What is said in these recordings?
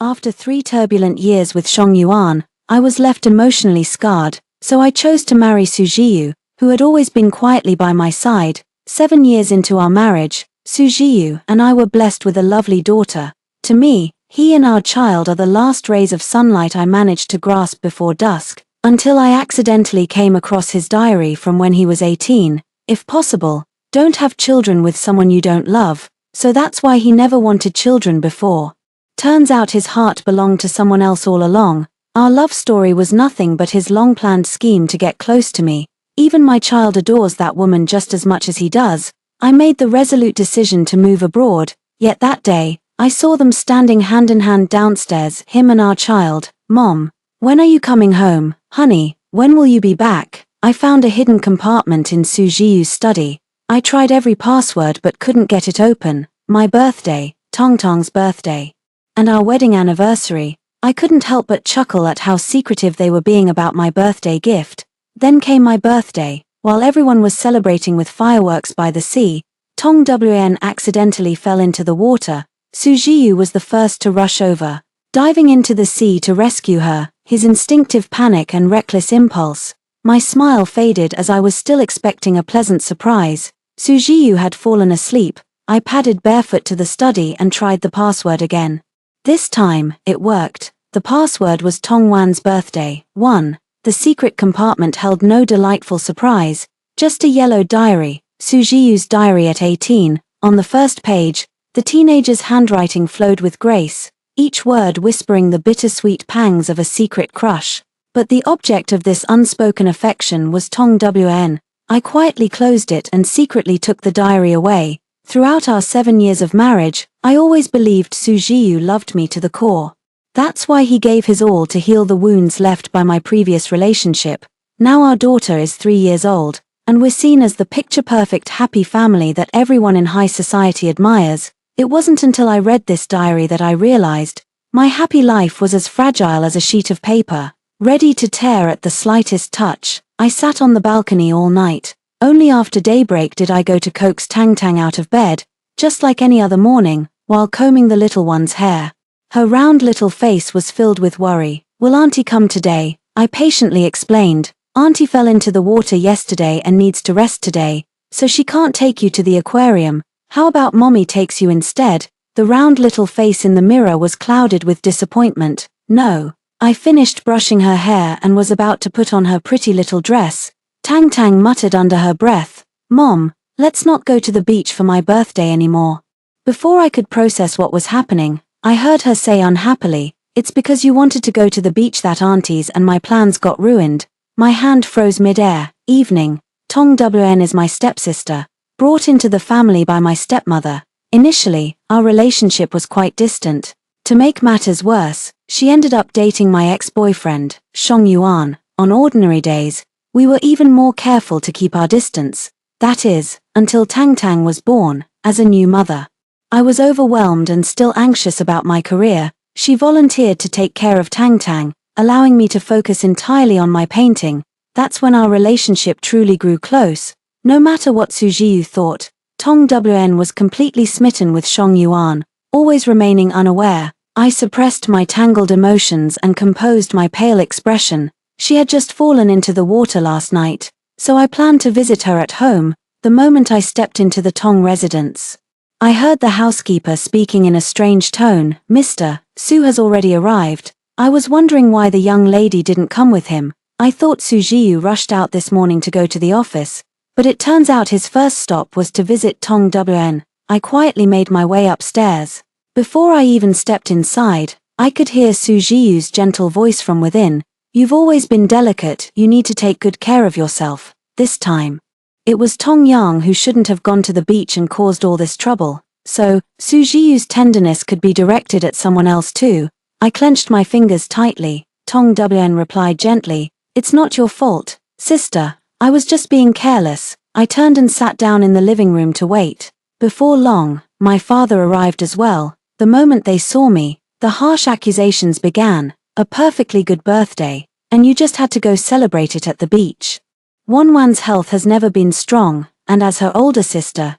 After 3 turbulent years with Shang Yuan, I was left emotionally scarred, so I chose to marry Su Jiyu, who had always been quietly by my side. 7 years into our marriage, Su Jiyu and I were blessed with a lovely daughter. To me, he and our child are the last rays of sunlight I managed to grasp before dusk, until I accidentally came across his diary from when he was 18. If possible, don't have children with someone you don't love, so that's why he never wanted children before. Turns out his heart belonged to someone else all along. Our love story was nothing but his long-planned scheme to get close to me. Even my child adores that woman just as much as he does. I made the resolute decision to move abroad, yet that day, I saw them standing hand in hand downstairs, him and our child. "Mom, when are you coming home? Honey, when will you be back?" I found a hidden compartment in Su Jiyu's study. I tried every password but couldn't get it open. My birthday, Tongtong's birthday, and our wedding anniversary. I couldn't help but chuckle at how secretive they were being about my birthday gift. Then came my birthday. While everyone was celebrating with fireworks by the sea, Tong Wn accidentally fell into the water. Su Jiyu was the first to rush over, diving into the sea to rescue her, his instinctive panic and reckless impulse. My smile faded as I was still expecting a pleasant surprise. Su Jiyu had fallen asleep. I padded barefoot to the study and tried the password again. This time, it worked. The password was Tong Wan's birthday. 1. The secret compartment held no delightful surprise, just a yellow diary, Su Jiyu's diary at 18. On the first page, the teenager's handwriting flowed with grace, each word whispering the bittersweet pangs of a secret crush. But the object of this unspoken affection was Tong Wn. I quietly closed it and secretly took the diary away. Throughout our 7 years of marriage, I always believed Su Jiyu loved me to the core. That's why he gave his all to heal the wounds left by my previous relationship. Now our daughter is 3 years old, and we're seen as the picture-perfect happy family that everyone in high society admires. It wasn't until I read this diary that I realized my happy life was as fragile as a sheet of paper, ready to tear at the slightest touch. I sat on the balcony all night. Only after daybreak did I go to coax Tang Tang out of bed, just like any other morning, while combing the little one's hair. Her round little face was filled with worry. "Will Auntie come today?" I patiently explained. "Auntie fell into the water yesterday and needs to rest today, so she can't take you to the aquarium. How about Mommy takes you instead?" The round little face in the mirror was clouded with disappointment. "No." I finished brushing her hair and was about to put on her pretty little dress. Tang Tang muttered under her breath, "Mom, let's not go to the beach for my birthday anymore." Before I could process what was happening, I heard her say unhappily, "It's because you wanted to go to the beach that Auntie's and my plans got ruined." My hand froze mid-air. Evening. Tong Wn is my stepsister, brought into the family by my stepmother. Initially, our relationship was quite distant. To make matters worse, she ended up dating my ex-boyfriend, Shang Yuan. On ordinary days, we were even more careful to keep our distance. That is, until Tang Tang was born, as a new mother. I was overwhelmed and still anxious about my career. She volunteered to take care of Tang Tang, allowing me to focus entirely on my painting. That's when our relationship truly grew close. No matter what Su Jiyu thought, Tong Wn was completely smitten with Shang Yuan, always remaining unaware. I suppressed my tangled emotions and composed my pale expression. She had just fallen into the water last night, so I planned to visit her at home. The moment I stepped into the Tong residence, I heard the housekeeper speaking in a strange tone. "Mr. Su has already arrived." I was wondering why the young lady didn't come with him. I thought Su Jiyu rushed out this morning to go to the office, but it turns out his first stop was to visit Tong Wn. I quietly made my way upstairs. Before I even stepped inside, I could hear Su Jiyu's gentle voice from within. "You've always been delicate, you need to take good care of yourself, this time." It was Tong Yang who shouldn't have gone to the beach and caused all this trouble, so Su Jiyu's tenderness could be directed at someone else too. I clenched my fingers tightly. Tong Wn replied gently, "It's not your fault, sister, I was just being careless." I turned and sat down in the living room to wait. Before long, my father arrived as well. The moment they saw me, the harsh accusations began. "A perfectly good birthday, and you just had to go celebrate it at the beach. Wanwan's health has never been strong, and as her older sister,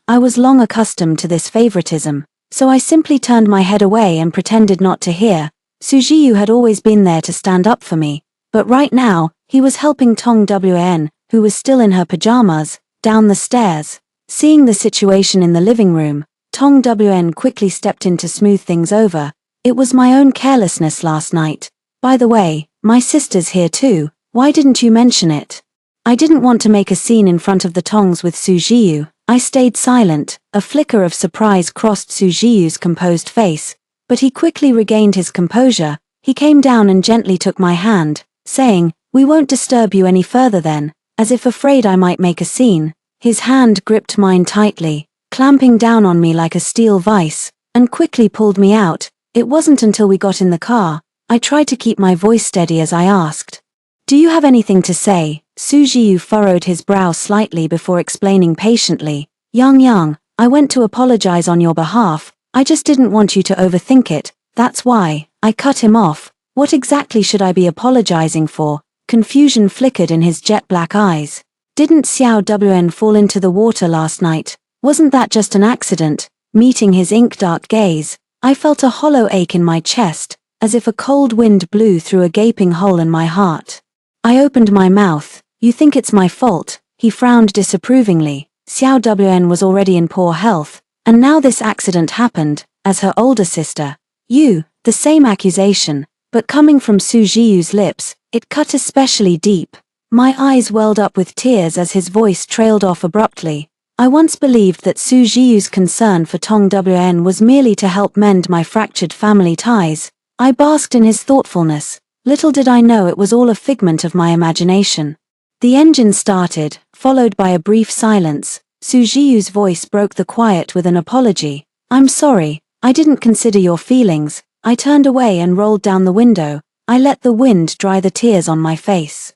I was long accustomed to this favoritism. so I simply turned my head away and pretended not to hear. Sujiyu had always been there to stand up for me, but right now, he was helping Tong Wn, who was still in her pajamas, down the stairs. Seeing the situation in the living room, Tong Wn quickly stepped in to smooth things over. It was my own carelessness last night. By the way, my sister's here too, why didn't you mention it? I didn't want to make a scene in front of the Tongs with Sujiyu. I stayed silent. A flicker of surprise crossed Sujiyu's composed face, but he quickly regained his composure. He came down and gently took my hand, saying, "We won't disturb you any further then," as if afraid I might make a scene. His hand gripped mine tightly, clamping down on me like a steel vice, and quickly pulled me out. It wasn't until we got in the car, I tried to keep my voice steady as I asked, "Do you have anything to say?" Sujiyu furrowed his brow slightly before explaining patiently, Yang, I went to apologize on your behalf, I just didn't want you to overthink it, that's why." I cut him off. What exactly should I be apologizing for? Confusion flickered in his jet-black eyes. Didn't Xiao Wn fall into the water last night? Wasn't that just an accident? Meeting his ink-dark gaze, I felt a hollow ache in my chest, as if a cold wind blew through a gaping hole in my heart. I opened my mouth. "You think it's my fault?" He frowned disapprovingly. Xiao Wn was already in poor health, and now this accident happened, as her older sister. The same accusation, but coming from Sujiyu's lips, it cut especially deep. My eyes welled up with tears as his voice trailed off abruptly. I once believed that Sujiyu's concern for Tong Wn was merely to help mend my fractured family ties. I basked in his thoughtfulness. Little did I know it was all a figment of my imagination. The engine started, followed by a brief silence. Sujiyu's voice broke the quiet with an apology. "I'm sorry, I didn't consider your feelings." I turned away and rolled down the window. I let the wind dry the tears on my face.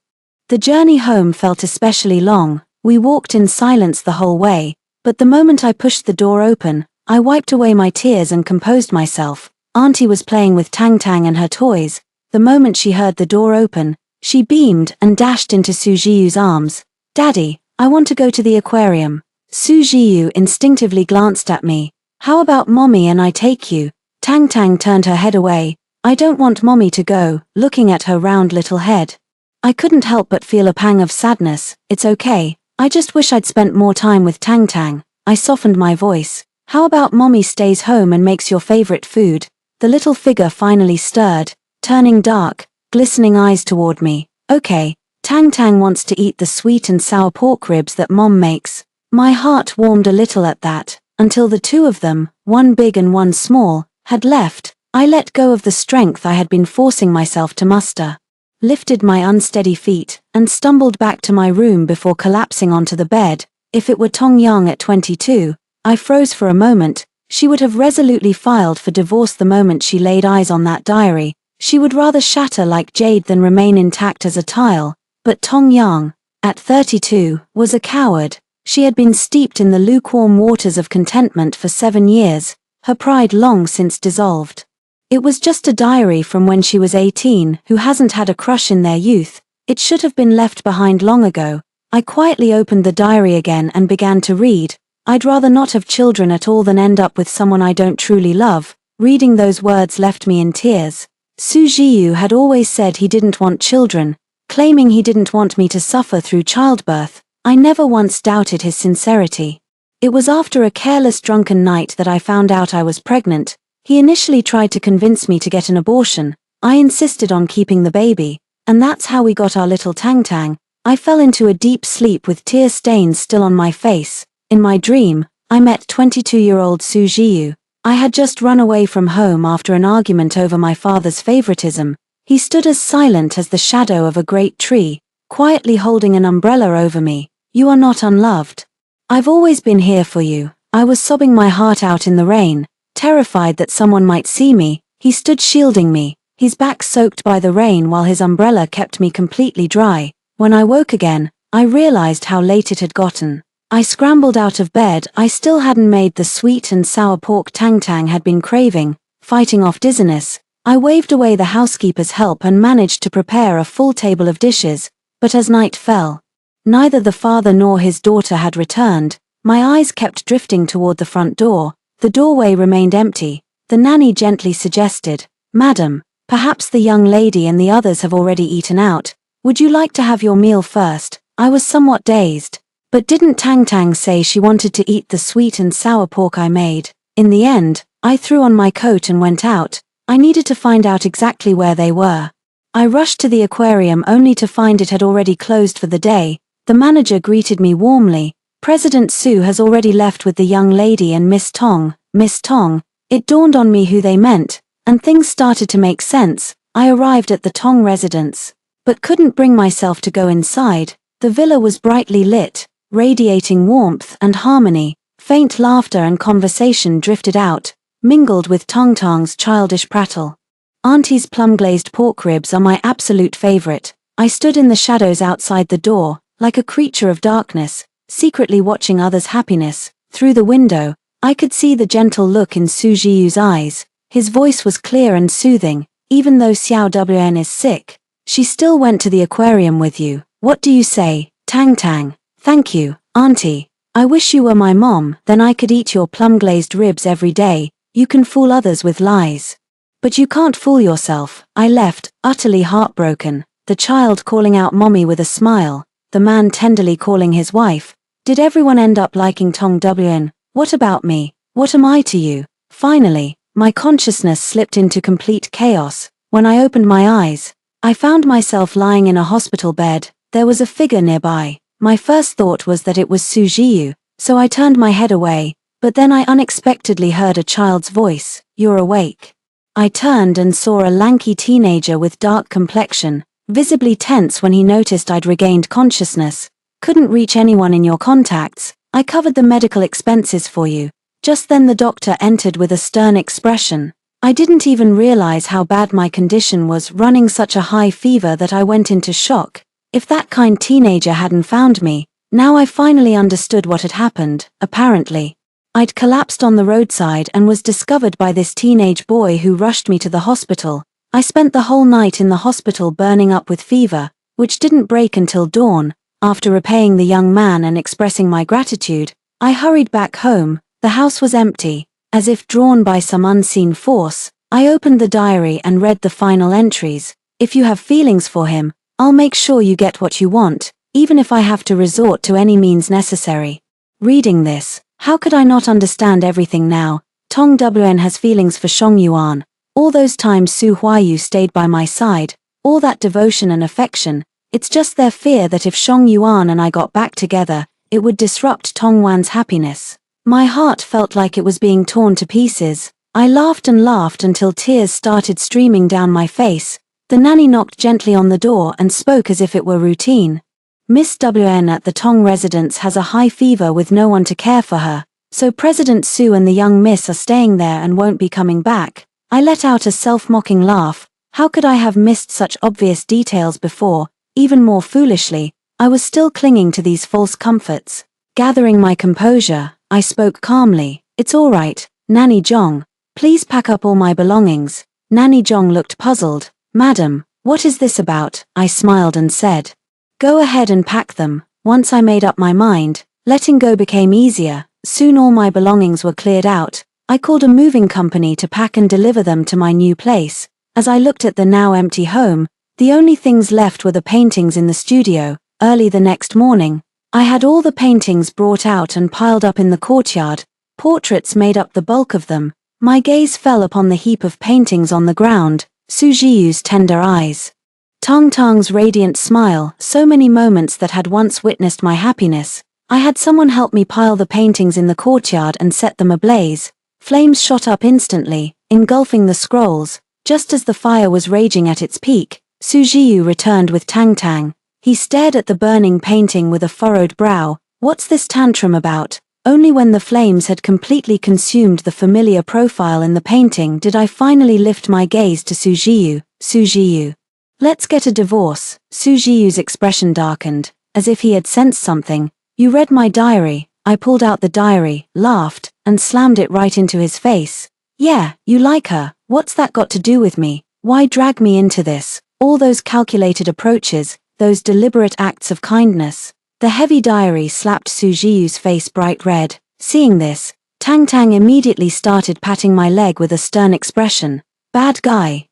The journey home felt especially long. We walked in silence the whole way, but the moment I pushed the door open, I wiped away my tears and composed myself. Auntie was playing with Tang Tang and her toys. The moment she heard the door open, she beamed and dashed into Sujiyu's arms. "Daddy, I want to go to the aquarium." Sujiyu instinctively glanced at me. "How about Mommy and I take you?" Tang Tang turned her head away. "I don't want Mommy to go," looking at her round little head. I couldn't help but feel a pang of sadness. "It's okay, I just wish I'd spent more time with Tang Tang." I softened my voice. "How about Mommy stays home and makes your favorite food?" The little figure finally stirred, turning dark, glistening eyes toward me. "Okay, Tang Tang wants to eat the sweet and sour pork ribs that Mom makes." My heart warmed a little at that, until the two of them, one big and one small, had left. I let go of the strength I had been forcing myself to muster, lifted my unsteady feet, and stumbled back to my room before collapsing onto the bed. If it were Tong Yang at 22, I froze for a moment. She would have resolutely filed for divorce the moment she laid eyes on that diary. She would rather shatter like jade than remain intact as a tile. But Tong Yang, at 32, was a coward. She had been steeped in the lukewarm waters of contentment for 7 years, her pride long since dissolved. It was just a diary from when she was 18. Who hasn't had a crush in their youth? It should have been left behind long ago. I quietly opened the diary again and began to read. I'd rather not have children at all than end up with someone I don't truly love. Reading those words left me in tears. Sujiyu had always said he didn't want children, claiming he didn't want me to suffer through childbirth. I never once doubted his sincerity. It was after a careless drunken night that I found out I was pregnant. He initially tried to convince me to get an abortion. I insisted on keeping the baby, and that's how we got our little Tang Tang. I fell into a deep sleep with tear stains still on my face. In my dream, I met 22-year-old Sujiyu. I had just run away from home after an argument over my father's favoritism. He stood as silent as the shadow of a great tree, quietly holding an umbrella over me. "You are not unloved. I've always been here for you." I was sobbing my heart out in the rain, terrified that someone might see me. He stood shielding me, his back soaked by the rain while his umbrella kept me completely dry. When I woke again, I realized how late it had gotten. I scrambled out of bed. I still hadn't made the sweet and sour pork Tang Tang had been craving. Fighting off dizziness, I waved away the housekeeper's help and managed to prepare a full table of dishes. But as night fell, neither the father nor his daughter had returned. My eyes kept drifting toward the front door. The doorway remained empty. The nanny gently suggested, "Madam, perhaps the young lady and the others have already eaten out. Would you like to have your meal first?" I was somewhat dazed. But didn't Tang Tang say she wanted to eat the sweet and sour pork I made? In the end, I threw on my coat and went out. I needed to find out exactly where they were. I rushed to the aquarium only to find it had already closed for the day. The manager greeted me warmly. "President Su has already left with the young lady and Miss Tong." Miss Tong. It dawned on me who they meant, and things started to make sense. I arrived at the Tong residence, but couldn't bring myself to go inside. The villa was brightly lit, radiating warmth and harmony. Faint laughter and conversation drifted out, mingled with Tong Tong's childish prattle. Auntie's plum-glazed pork ribs are my absolute favorite. I stood in the shadows outside the door, like a creature of darkness, secretly watching others' happiness. Through the window, I could see the gentle look in Su Zhiyu's eyes. His voice was clear and soothing. "Even though Xiao Wn is sick, she still went to the aquarium with you. What do you say, Tang Tang?" "Thank you, Auntie. I wish you were my mom, then I could eat your plum-glazed ribs every day." You can fool others with lies, but you can't fool yourself. I left, utterly heartbroken, the child calling out mommy with a smile, the man tenderly calling his wife. Did everyone end up liking Tong Wn? What about me? What am I to you? Finally, my consciousness slipped into complete chaos. When I opened my eyes, I found myself lying in a hospital bed. There was a figure nearby. My first thought was that it was Su Zhiyu, so I turned my head away, but then I unexpectedly heard a child's voice. "You're awake." I turned and saw a lanky teenager with dark complexion, visibly tense when he noticed I'd regained consciousness. "Couldn't reach anyone in your contacts. I covered the medical expenses for you." Just then the doctor entered with a stern expression. I didn't even realize how bad my condition was, running such a high fever that I went into shock. If that kind teenager hadn't found me, now I finally understood what had happened. Apparently, I'd collapsed on the roadside and was discovered by this teenage boy who rushed me to the hospital. I spent the whole night in the hospital burning up with fever, which didn't break until dawn. After repaying the young man and expressing my gratitude, I hurried back home. The house was empty. As if drawn by some unseen force, I opened the diary and read the final entries. "If you have feelings for him, I'll make sure you get what you want, even if I have to resort to any means necessary." Reading this, how could I not understand everything now? Tong Wn has feelings for Shong Yuan. All those times Su Huayu stayed by my side, all that devotion and affection, it's just their fear that if Shong Yuan and I got back together, it would disrupt Tong Wan's happiness. My heart felt like it was being torn to pieces. I laughed and laughed until tears started streaming down my face. The nanny knocked gently on the door and spoke as if it were routine. "Miss Wn at the Tong residence has a high fever with no one to care for her, so President Su and the young miss are staying there and won't be coming back." I let out a self-mocking laugh. How could I have missed such obvious details before? Even more foolishly, I was still clinging to these false comforts. Gathering my composure, I spoke calmly. "It's all right, Nanny Zhong. Please pack up all my belongings." Nanny Zhong looked puzzled. "Madam, what is this about?" I smiled and said, "Go ahead and pack them." Once I made up my mind, letting go became easier. Soon all my belongings were cleared out. I called a moving company to pack and deliver them to my new place. As I looked at the now empty home, the only things left were the paintings in the studio. Early the next morning, I had all the paintings brought out and piled up in the courtyard. Portraits made up the bulk of them. My gaze fell upon the heap of paintings on the ground, Su Zhiyu's tender eyes, Tong Tong's radiant smile, so many moments that had once witnessed my happiness. I had someone help me pile the paintings in the courtyard and set them ablaze. Flames shot up instantly, engulfing the scrolls. Just as the fire was raging at its peak, Su Zhiyu returned with Tang Tang. He stared at the burning painting with a furrowed brow. "What's this tantrum about?" Only when the flames had completely consumed the familiar profile in the painting did I finally lift my gaze to Su Zhiyu. "Su Zhiyu, let's get a divorce." Su Zhiyu's expression darkened, as if he had sensed something. "You read my diary." I pulled out the diary, laughed, and slammed it right into his face. "Yeah, you like her. What's that got to do with me? Why drag me into this? All those calculated approaches, those deliberate acts of kindness." The heavy diary slapped Su Zhiyu's face bright red. Seeing this, Tang Tang immediately started patting my leg with a stern expression. Bad guy,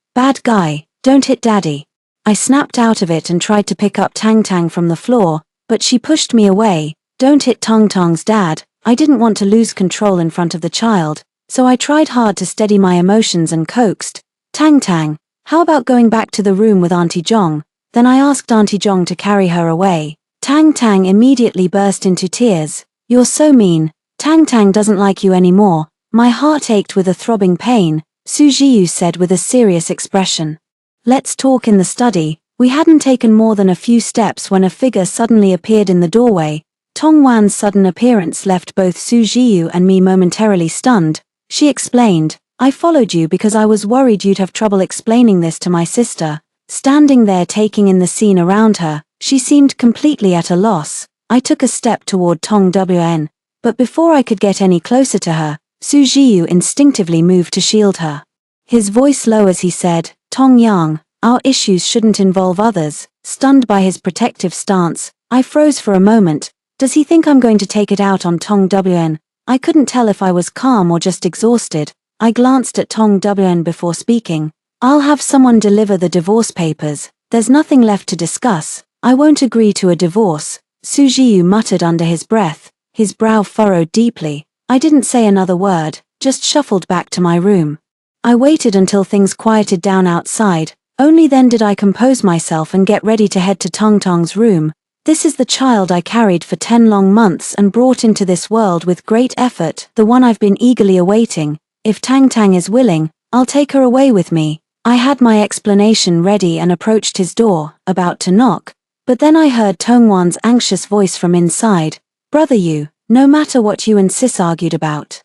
don't hit daddy. I snapped out of it and tried to pick up Tang Tang from the floor, but she pushed me away. Don't hit Tong Tong's dad. I didn't want to lose control in front of the child, so I tried hard to steady my emotions and coaxed. Tang Tang, how about going back to the room with Auntie Zhong? Then I asked Auntie Zhong to carry her away. Tang Tang immediately burst into tears. You're so mean. Tang Tang doesn't like you anymore. My heart ached with a throbbing pain, Su Jiyu said with a serious expression. Let's talk in the study. We hadn't taken more than a few steps when a figure suddenly appeared in the doorway. Tong Wan's sudden appearance left both Su Jiyu and me momentarily stunned. She explained, I followed you because I was worried you'd have trouble explaining this to my sister. Standing there taking in the scene around her, she seemed completely at a loss. I took a step toward Tong Wn, but before I could get any closer to her, Su Jiyu instinctively moved to shield her. His voice low as he said, Tong Yang, our issues shouldn't involve others. Stunned by his protective stance, I froze for a moment. Does he think I'm going to take it out on Tong Wn? I couldn't tell if I was calm or just exhausted. I glanced at Tong Wn before speaking. I'll have someone deliver the divorce papers. There's nothing left to discuss. I won't agree to a divorce, Su Jiyu muttered under his breath, his brow furrowed deeply. I didn't say another word, just shuffled back to my room. I waited until things quieted down outside. Only then did I compose myself and get ready to head to Tong Tong's room. This is the child I carried for 10 long months and brought into this world with great effort, the one I've been eagerly awaiting. If Tang Tang is willing, I'll take her away with me. I had my explanation ready and approached his door, about to knock, but then I heard Tong Wan's anxious voice from inside. Brother Yu, no matter what you and sis argued about.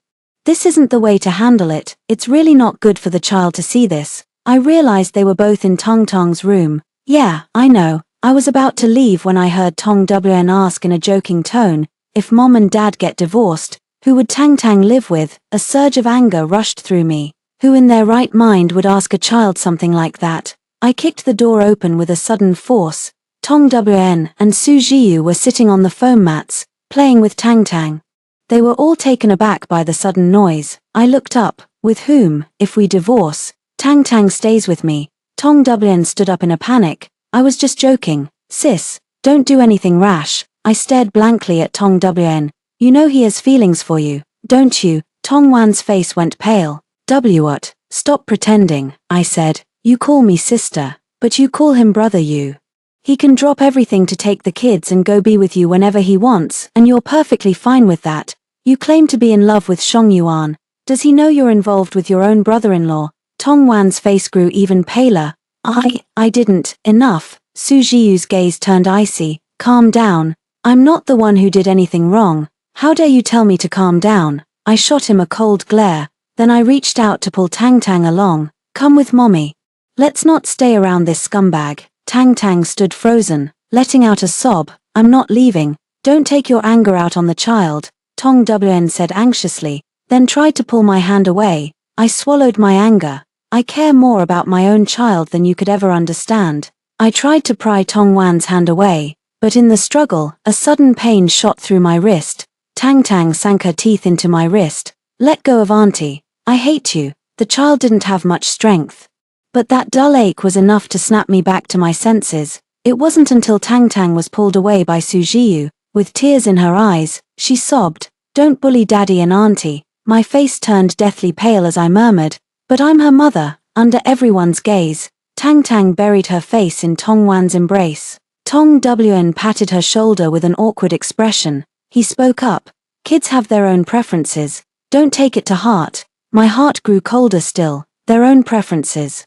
This isn't the way to handle it. It's really not good for the child to see this. I realized they were both in Tong Tong's room. Yeah, I know. I was about to leave when I heard Tong Wn ask in a joking tone, if mom and dad get divorced, who would Tang Tang live with? A surge of anger rushed through me. Who in their right mind would ask a child something like that? I kicked the door open with a sudden force. Tong Wn and Su Jiyu were sitting on the foam mats, playing with Tang Tang. They were all taken aback by the sudden noise. I looked up. With whom? If we divorce, Tang Tang stays with me. Tong Wn stood up in a panic. I was just joking. Sis, don't do anything rash. I stared blankly at Tong Wn. You know he has feelings for you, don't you? Tong Wan's face went pale. What? Stop pretending, I said. You call me sister, but you call him brother Yu. He can drop everything to take the kids and go be with you whenever he wants, and you're perfectly fine with that. You claim to be in love with Shong Yuan. Does he know you're involved with your own brother-in-law? Tong Wan's face grew even paler. I didn't. Enough. Su Jiyu's gaze turned icy. Calm down. I'm not the one who did anything wrong. How dare you tell me to calm down? I shot him a cold glare. Then I reached out to pull Tang Tang along. Come with mommy. Let's not stay around this scumbag. Tang Tang stood frozen, letting out a sob. I'm not leaving. Don't take your anger out on the child, Tong Wn said anxiously, then tried to pull my hand away. I swallowed my anger. I care more about my own child than you could ever understand. I tried to pry Tong Wan's hand away, but in the struggle, a sudden pain shot through my wrist. Tang Tang sank her teeth into my wrist. Let go of auntie. I hate you. The child didn't have much strength. But that dull ache was enough to snap me back to my senses. It wasn't until Tang Tang was pulled away by Su Jiyu. With tears in her eyes, she sobbed, "Don't bully daddy and auntie." My face turned deathly pale as I murmured, "But I'm her mother." Under everyone's gaze, Tang Tang buried her face in Tong Wan's embrace. Tong Wn patted her shoulder with an awkward expression. He spoke up. "Kids have their own preferences. Don't take it to heart." My heart grew colder still. Their own preferences.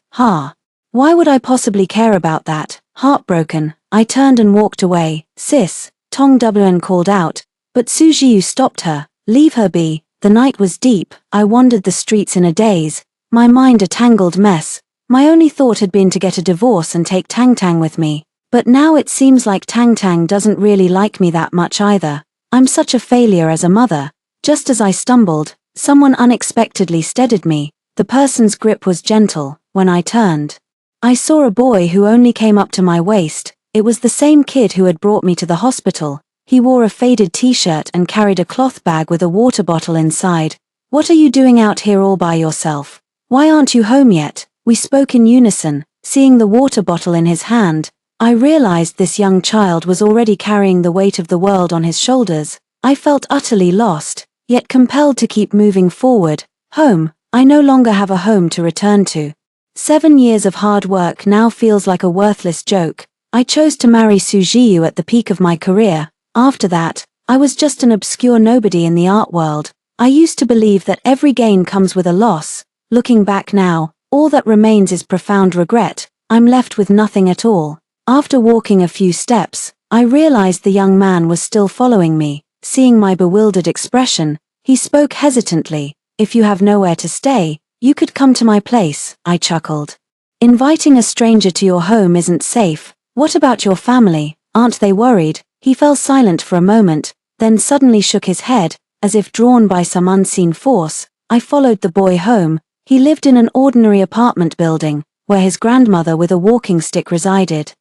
Why would I possibly care about that? Heartbroken, I turned and walked away. "Sis," Tong Wn called out, but Su Jiyu stopped her. "Leave her be." The night was deep. I wandered the streets in a daze, my mind a tangled mess. My only thought had been to get a divorce and take Tang Tang with me. But now it seems like Tang Tang doesn't really like me that much either. I'm such a failure as a mother. Just as I stumbled, someone unexpectedly steadied me. The person's grip was gentle. When I turned, I saw a boy who only came up to my waist. It was the same kid who had brought me to the hospital. He wore a faded t-shirt and carried a cloth bag with a water bottle inside. What are you doing out here all by yourself? Why aren't you home yet? We spoke in unison. Seeing the water bottle in his hand, I realized this young child was already carrying the weight of the world on his shoulders. I felt utterly lost, yet compelled to keep moving forward. Home. I no longer have a home to return to. 7 years of hard work now feels like a worthless joke. I chose to marry Sujiyu at the peak of my career. After that, I was just an obscure nobody in the art world. I used to believe that every gain comes with a loss. Looking back now, all that remains is profound regret. I'm left with nothing at all. After walking a few steps, I realized the young man was still following me. Seeing my bewildered expression, he spoke hesitantly. If you have nowhere to stay, you could come to my place, I chuckled. Inviting a stranger to your home isn't safe. What about your family? Aren't they worried? He fell silent for a moment, then suddenly shook his head, as if drawn by some unseen force. I followed the boy home. He lived in an ordinary apartment building, where his grandmother with a walking stick resided.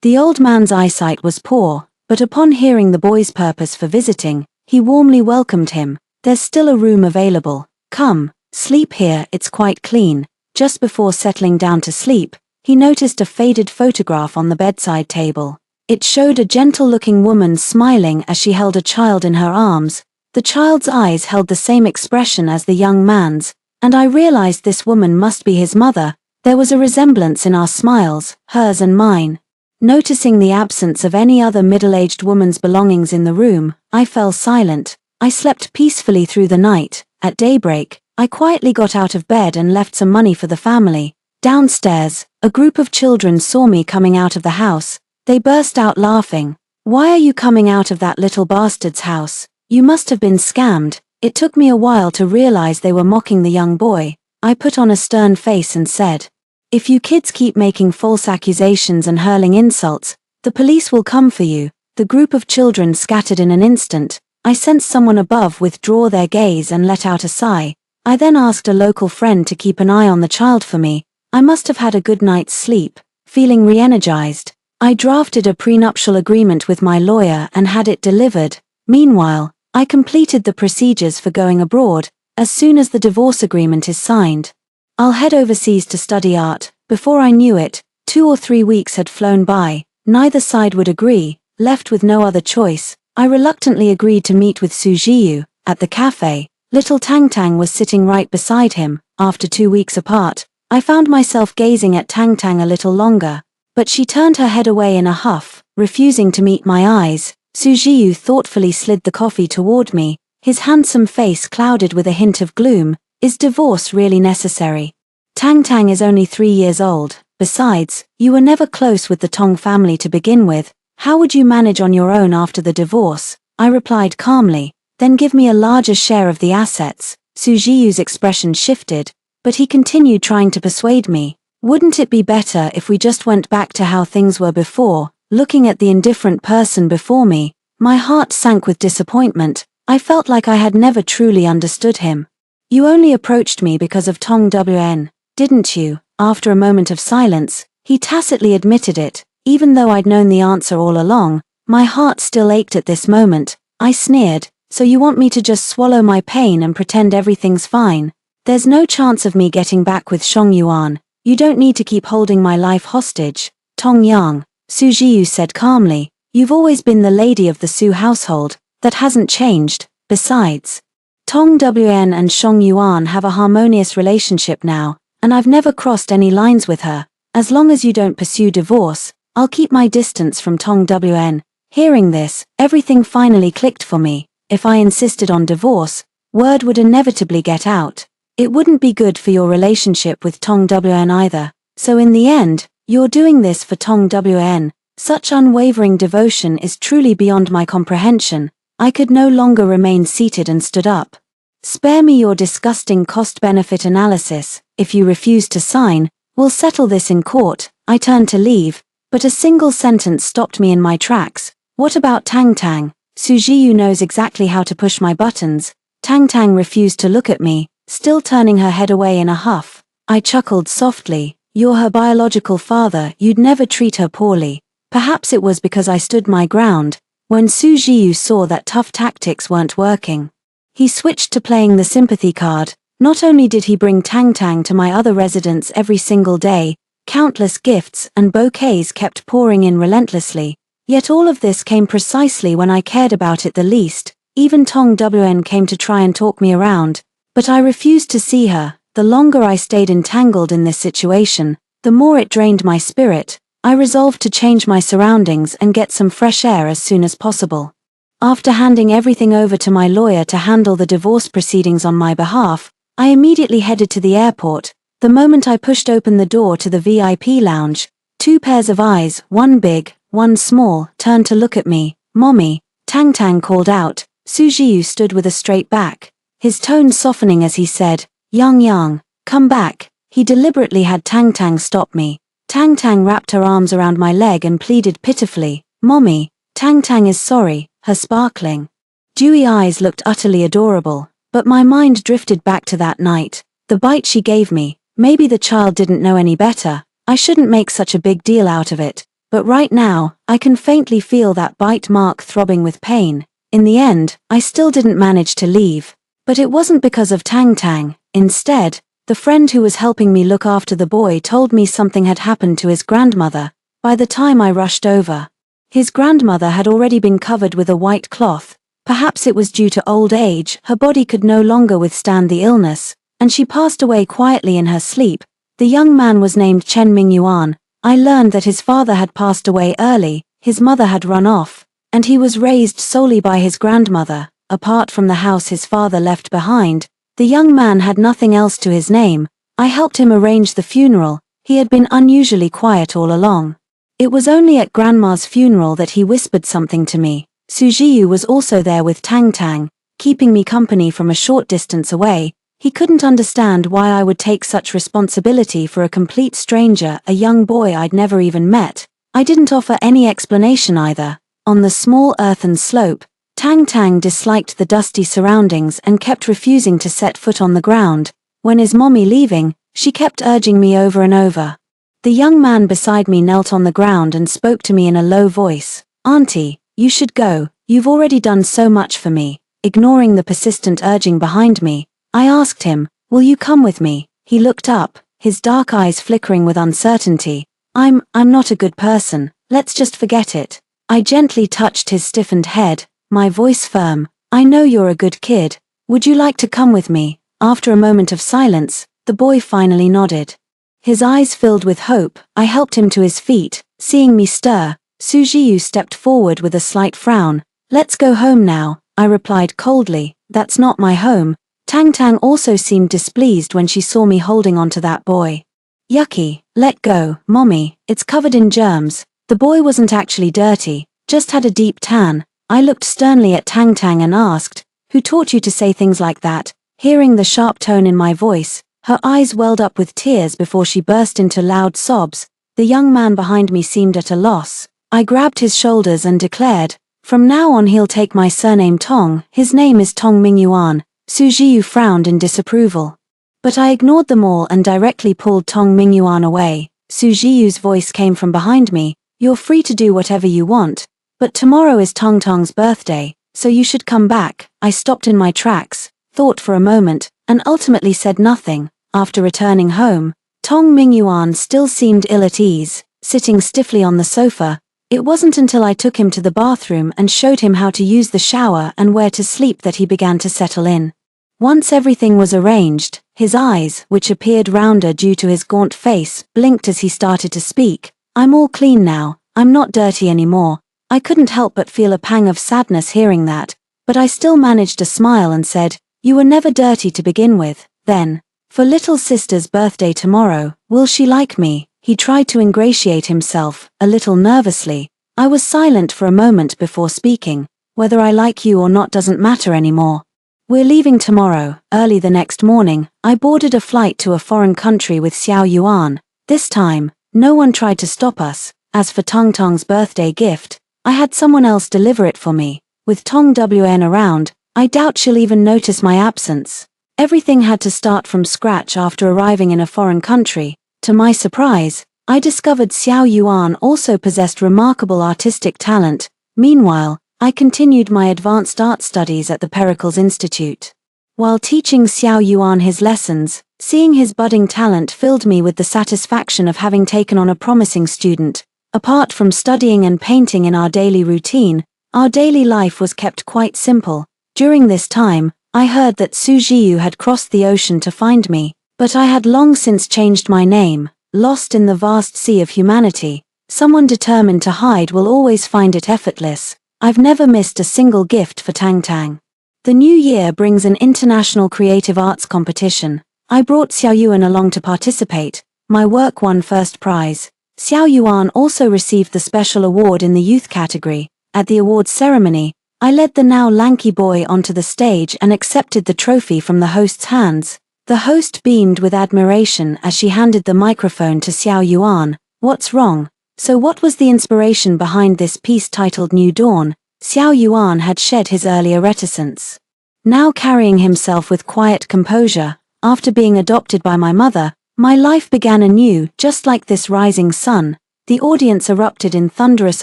The old man's eyesight was poor, but upon hearing the boy's purpose for visiting, he warmly welcomed him. There's still a room available. Come, sleep here, it's quite clean. Just before settling down to sleep, he noticed a faded photograph on the bedside table. It showed a gentle-looking woman smiling as she held a child in her arms. The child's eyes held the same expression as the young man's, and I realized this woman must be his mother. There was a resemblance in our smiles, hers and mine. Noticing the absence of any other middle-aged woman's belongings in the room, I fell silent. I slept peacefully through the night. At daybreak, I quietly got out of bed and left some money for the family. Downstairs, a group of children saw me coming out of the house. They burst out laughing. Why are you coming out of that little bastard's house? You must have been scammed. It took me a while to realize they were mocking the young boy. I put on a stern face and said, if you kids keep making false accusations and hurling insults, the police will come for you. The group of children scattered in an instant. I sensed someone above withdraw their gaze and let out a sigh. I then asked a local friend to keep an eye on the child for me. I must have had a good night's sleep. Feeling re-energized, I drafted a prenuptial agreement with my lawyer and had it delivered. Meanwhile, I completed the procedures for going abroad. As soon as the divorce agreement is signed, I'll head overseas to study art. Before I knew it, 2 or 3 weeks had flown by. Neither side would agree. Left with no other choice, I reluctantly agreed to meet with Sujiyu at the cafe. Little Tang Tang was sitting right beside him. After 2 weeks apart, I found myself gazing at Tang Tang a little longer, but she turned her head away in a huff, refusing to meet my eyes. Sujiyu thoughtfully slid the coffee toward me, his handsome face clouded with a hint of gloom. Is divorce really necessary? Tang Tang is only 3 years old. Besides, you were never close with the Tong family to begin with. How would you manage on your own after the divorce? I replied calmly. Then give me a larger share of the assets. Sujiyu's expression shifted, but he continued trying to persuade me. Wouldn't it be better if we just went back to how things were before? Looking at the indifferent person before me, my heart sank with disappointment. I felt like I had never truly understood him. You only approached me because of Tong Wn, didn't you? After a moment of silence, he tacitly admitted it. Even though I'd known the answer all along, my heart still ached at this moment. I sneered, so you want me to just swallow my pain and pretend everything's fine? There's no chance of me getting back with Shang Yuan. You don't need to keep holding my life hostage. Tong Yang, Sujiyu said calmly, you've always been the lady of the Su household. That hasn't changed. Besides, Tong Wn and Shang Yuan have a harmonious relationship now, and I've never crossed any lines with her. As long as you don't pursue divorce, I'll keep my distance from Tong Wn. Hearing this, everything finally clicked for me. If I insisted on divorce, word would inevitably get out. It wouldn't be good for your relationship with Tong Wn either. So in the end, you're doing this for Tong Wn. Such unwavering devotion is truly beyond my comprehension. I could no longer remain seated and stood up. Spare me your disgusting cost-benefit analysis. If you refuse to sign, we'll settle this in court. I turned to leave, but a single sentence stopped me in my tracks. What about Tang Tang? Sujiyu knows exactly how to push my buttons. Tang Tang refused to look at me, still turning her head away in a huff. I chuckled softly. You're her biological father, you'd never treat her poorly. Perhaps it was because I stood my ground. When Sujiyu saw that tough tactics weren't working, He switched to playing the sympathy card. Not only did he bring Tang Tang to my other residence every single day, countless gifts and bouquets kept pouring in relentlessly, yet all of this came precisely when I cared about it the least. Even Tong Wn came to try and talk me around, but I refused to see her. The longer I stayed entangled in this situation, the more it drained my spirit. I resolved to change my surroundings and get some fresh air as soon as possible. After handing everything over to my lawyer to handle the divorce proceedings on my behalf, I immediately headed to the airport. The moment I pushed open the door to the VIP lounge, two pairs of eyes, one big, one small, turned to look at me. "Mommy," Tang Tang called out. Su Jiu stood with a straight back, his tone softening as he said, Yang, come back." He deliberately had Tang Tang stop me. Tang Tang wrapped her arms around my leg and pleaded pitifully, "Mommy." Tang Tang is sorry, her sparkling, dewy eyes looked utterly adorable, but my mind drifted back to that night, the bite she gave me. Maybe the child didn't know any better. I shouldn't make such a big deal out of it, but right now, I can faintly feel that bite mark throbbing with pain. In the end, I still didn't manage to leave. But it wasn't because of Tang Tang. Instead, the friend who was helping me look after the boy told me something had happened to his grandmother. By the time I rushed over, his grandmother had already been covered with a white cloth. Perhaps it was due to old age, her body could no longer withstand the illness, and she passed away quietly in her sleep. The young man was named Chen Mingyuan. I learned that his father had passed away early, his mother had run off, and he was raised solely by his grandmother. Apart from the house his father left behind, the young man had nothing else to his name. I helped him arrange the funeral. He had been unusually quiet all along. It was only at Grandma's funeral that he whispered something to me. Su Jiu was also there with Tang Tang, keeping me company from a short distance away. He couldn't understand why I would take such responsibility for a complete stranger, a young boy I'd never even met. I didn't offer any explanation either. On the small earthen slope, Tang Tang disliked the dusty surroundings and kept refusing to set foot on the ground. When is mommy leaving? She kept urging me over and over. The young man beside me knelt on the ground and spoke to me in a low voice. "Auntie, you should go, you've already done so much for me." Ignoring the persistent urging behind me, I asked him, "Will you come with me?" He looked up, his dark eyes flickering with uncertainty. I'm not a good person, let's just forget it." I gently touched his stiffened head, my voice firm. "I know you're a good kid. Would you like to come with me?" After a moment of silence, the boy finally nodded. His eyes filled with hope. I helped him to his feet. Seeing me stir, Su Jiu stepped forward with a slight frown. "Let's go home now," I replied coldly. "That's not my home." Tang Tang also seemed displeased when she saw me holding onto that boy. "Yucky, let go, mommy, it's covered in germs." The boy wasn't actually dirty, just had a deep tan. I looked sternly at Tang Tang and asked, "Who taught you to say things like that?" Hearing the sharp tone in my voice, her eyes welled up with tears before she burst into loud sobs. The young man behind me seemed at a loss. I grabbed his shoulders and declared, "From now on he'll take my surname Tong. His name is Tong Mingyuan." Su Jiu frowned in disapproval. But I ignored them all and directly pulled Tong Mingyuan away. Su Jiu's voice came from behind me. "You're free to do whatever you want, but tomorrow is Tong Tong's birthday, so you should come back." I stopped in my tracks, thought for a moment, and ultimately said nothing. After returning home, Tong Mingyuan still seemed ill at ease, sitting stiffly on the sofa. It wasn't until I took him to the bathroom and showed him how to use the shower and where to sleep that he began to settle in. Once everything was arranged, his eyes, which appeared rounder due to his gaunt face, blinked as he started to speak. "I'm all clean now, I'm not dirty anymore." I couldn't help but feel a pang of sadness hearing that, but I still managed to smile and said, "You were never dirty to begin with." Then, "For little sister's birthday tomorrow, will she like me?" He tried to ingratiate himself, a little nervously. I was silent for a moment before speaking. "Whether I like you or not doesn't matter anymore. We're leaving tomorrow." Early the next morning, I boarded a flight to a foreign country with Xiao Yuan. This time, no one tried to stop us. As for Tong Tong's birthday gift, I had someone else deliver it for me. With Tong Wn around, I doubt she'll even notice my absence. Everything had to start from scratch after arriving in a foreign country. To my surprise, I discovered Xiao Yuan also possessed remarkable artistic talent. Meanwhile, I continued my advanced art studies at the Pericles Institute. While teaching Xiao Yuan his lessons, seeing his budding talent filled me with the satisfaction of having taken on a promising student. Apart from studying and painting in our daily routine, our daily life was kept quite simple. During this time, I heard that Su Zhiyu had crossed the ocean to find me, but I had long since changed my name. Lost in the vast sea of humanity, someone determined to hide will always find it effortless. I've never missed a single gift for Tang Tang. The new year brings an international creative arts competition. I brought Xiao Yuan along to participate. My work won first prize. Xiao Yuan also received the special award in the youth category. At the awards ceremony, I led the now lanky boy onto the stage and accepted the trophy from the host's hands. The host beamed with admiration as she handed the microphone to Xiao Yuan. What's wrong? So what was the inspiration behind this piece titled New Dawn? Xiao Yuan had shed his earlier reticence. Now carrying himself with quiet composure, after being adopted by my mother, my life began anew, just like this rising sun. The audience erupted in thunderous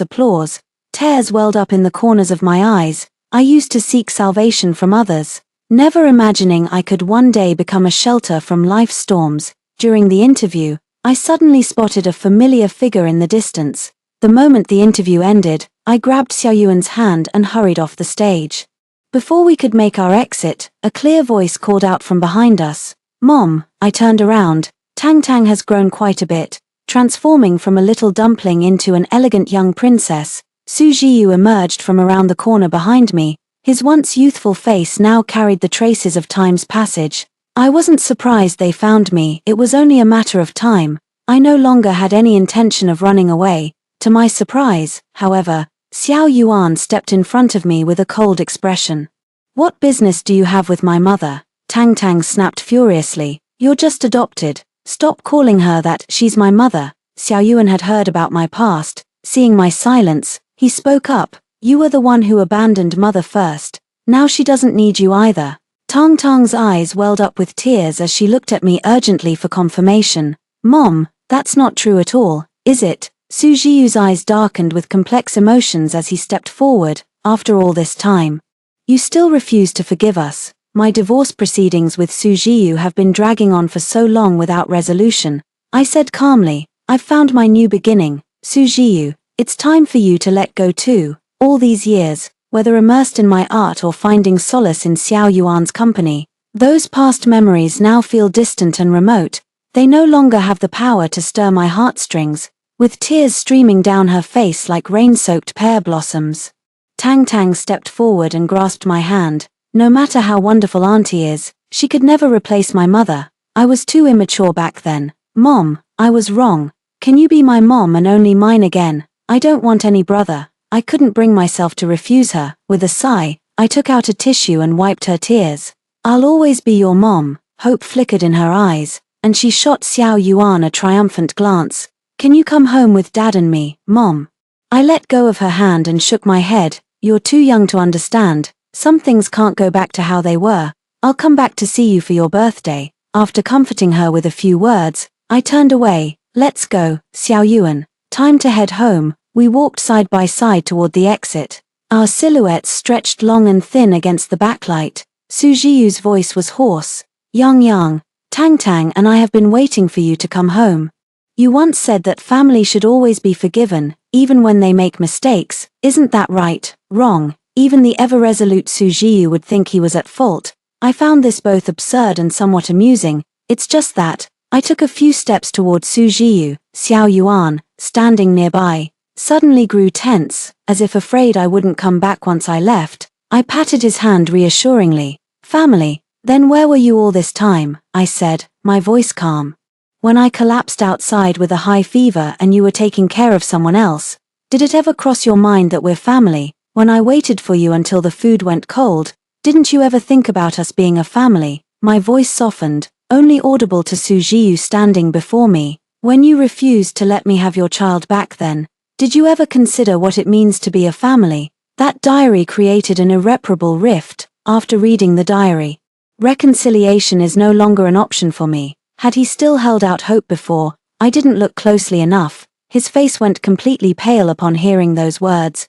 applause. Tears welled up in the corners of my eyes. I used to seek salvation from others, never imagining I could one day become a shelter from life's storms. During the interview, I suddenly spotted a familiar figure in the distance. The moment the interview ended, I grabbed Xiao Yuan's hand and hurried off the stage. Before we could make our exit, a clear voice called out from behind us. Mom. I turned around. Tang Tang has grown quite a bit, transforming from a little dumpling into an elegant young princess. Su Zhiyu emerged from around the corner behind me. His once youthful face now carried the traces of time's passage. I wasn't surprised they found me, it was only a matter of time. I no longer had any intention of running away. To my surprise, however, Xiao Yuan stepped in front of me with a cold expression. What business do you have with my mother? Tang Tang snapped furiously. You're just adopted. Stop calling her that, she's my mother. Xiao Yuan had heard about my past. Seeing my silence, he spoke up. You were the one who abandoned mother first. Now she doesn't need you either. Tang Tang's eyes welled up with tears as she looked at me urgently for confirmation. Mom, that's not true at all, is it? Su Zhiyu's eyes darkened with complex emotions as he stepped forward. After all this time, you still refuse to forgive us. My divorce proceedings with Su Zhiyu have been dragging on for so long without resolution. I said calmly, I've found my new beginning. Su Zhiyu, it's time for you to let go too. All these years, whether immersed in my art or finding solace in Xiao Yuan's company, those past memories now feel distant and remote. They no longer have the power to stir my heartstrings. With tears streaming down her face like rain-soaked pear blossoms, Tang Tang stepped forward and grasped my hand. No matter how wonderful Auntie is, she could never replace my mother. I was too immature back then. Mom, I was wrong. Can you be my mom and only mine again? I don't want any brother. I couldn't bring myself to refuse her. With a sigh, I took out a tissue and wiped her tears. I'll always be your mom. Hope flickered in her eyes, and she shot Xiao Yuan a triumphant glance. Can you come home with Dad and me, Mom? I let go of her hand and shook my head. You're too young to understand. Some things can't go back to how they were. I'll come back to see you for your birthday. After comforting her with a few words, I turned away. Let's go, Xiao Yuan. Time to head home. We walked side by side toward the exit. Our silhouettes stretched long and thin against the backlight. Su Zhiyu's voice was hoarse. Yang, Tang Tang and I have been waiting for you to come home. You once said that family should always be forgiven, even when they make mistakes. Isn't that right? Wrong. Even the ever-resolute Su Zhiyu would think he was at fault. I found this both absurd and somewhat amusing. It's just that, I took a few steps toward Su Zhiyu. Xiao Yuan, standing nearby, suddenly grew tense, as if afraid I wouldn't come back once I left. I patted his hand reassuringly. Family, then where were you all this time? I said, my voice calm. When I collapsed outside with a high fever and you were taking care of someone else, did it ever cross your mind that we're family? When I waited for you until the food went cold, didn't you ever think about us being a family? My voice softened, only audible to Su Zhiyu standing before me. When you refused to let me have your child back then, did you ever consider what it means to be a family? That diary created an irreparable rift. After reading the diary, reconciliation is no longer an option for me. Had he still held out hope before, I didn't look closely enough. His face went completely pale upon hearing those words.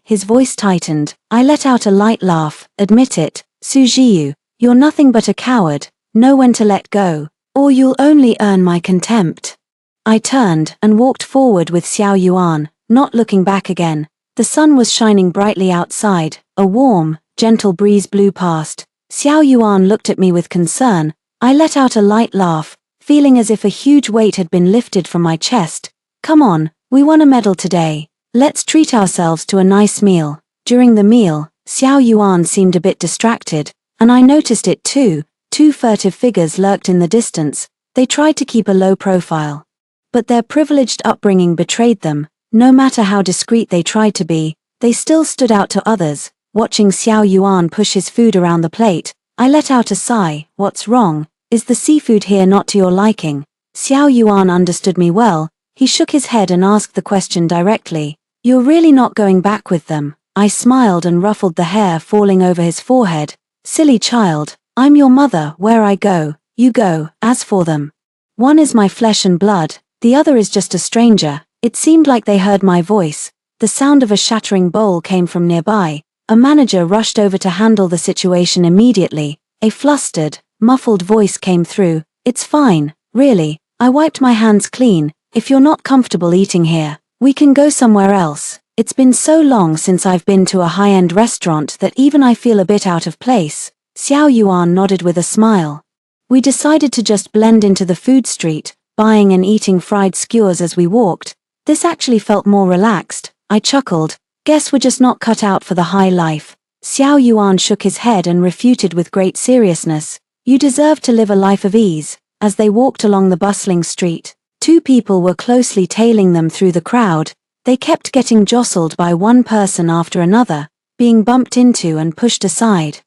His voice tightened. I let out a light laugh. Admit it, Su Jiyu. You're nothing but a coward. Know when to let go, or you'll only earn my contempt. I turned and walked forward with Xiao Yuan, not looking back again. The sun was shining brightly outside. A warm, gentle breeze blew past. Xiao Yuan looked at me with concern. I let out a light laugh, feeling as if a huge weight had been lifted from my chest. Come on, we won a medal today. Let's treat ourselves to a nice meal. During the meal, Xiao Yuan seemed a bit distracted, and I noticed it too. Two furtive figures lurked in the distance. They tried to keep a low profile. But their privileged upbringing betrayed them. No matter how discreet they tried to be, they still stood out to others. Watching Xiao Yuan push his food around the plate, I let out a sigh. What's wrong? Is the seafood here not to your liking? Xiao Yuan understood me well. He shook his head and asked the question directly. You're really not going back with them? I smiled and ruffled the hair falling over his forehead. Silly child, I'm your mother. Where I go, you go. As for them, one is my flesh and blood, the other is just a stranger. It seemed like they heard my voice. The sound of a shattering bowl came from nearby. A manager rushed over to handle the situation immediately. A flustered, muffled voice came through. It's fine, really. I wiped my hands clean. If you're not comfortable eating here, we can go somewhere else. It's been so long since I've been to a high-end restaurant that even I feel a bit out of place. Xiao Yuan nodded with a smile. We decided to just blend into the food street, buying and eating fried skewers as we walked. This actually felt more relaxed. I chuckled. Guess we're just not cut out for the high life. Xiao Yuan shook his head and refuted with great seriousness. You deserve to live a life of ease. As they walked along the bustling street, two people were closely tailing them through the crowd. They kept getting jostled by one person after another, being bumped into and pushed aside.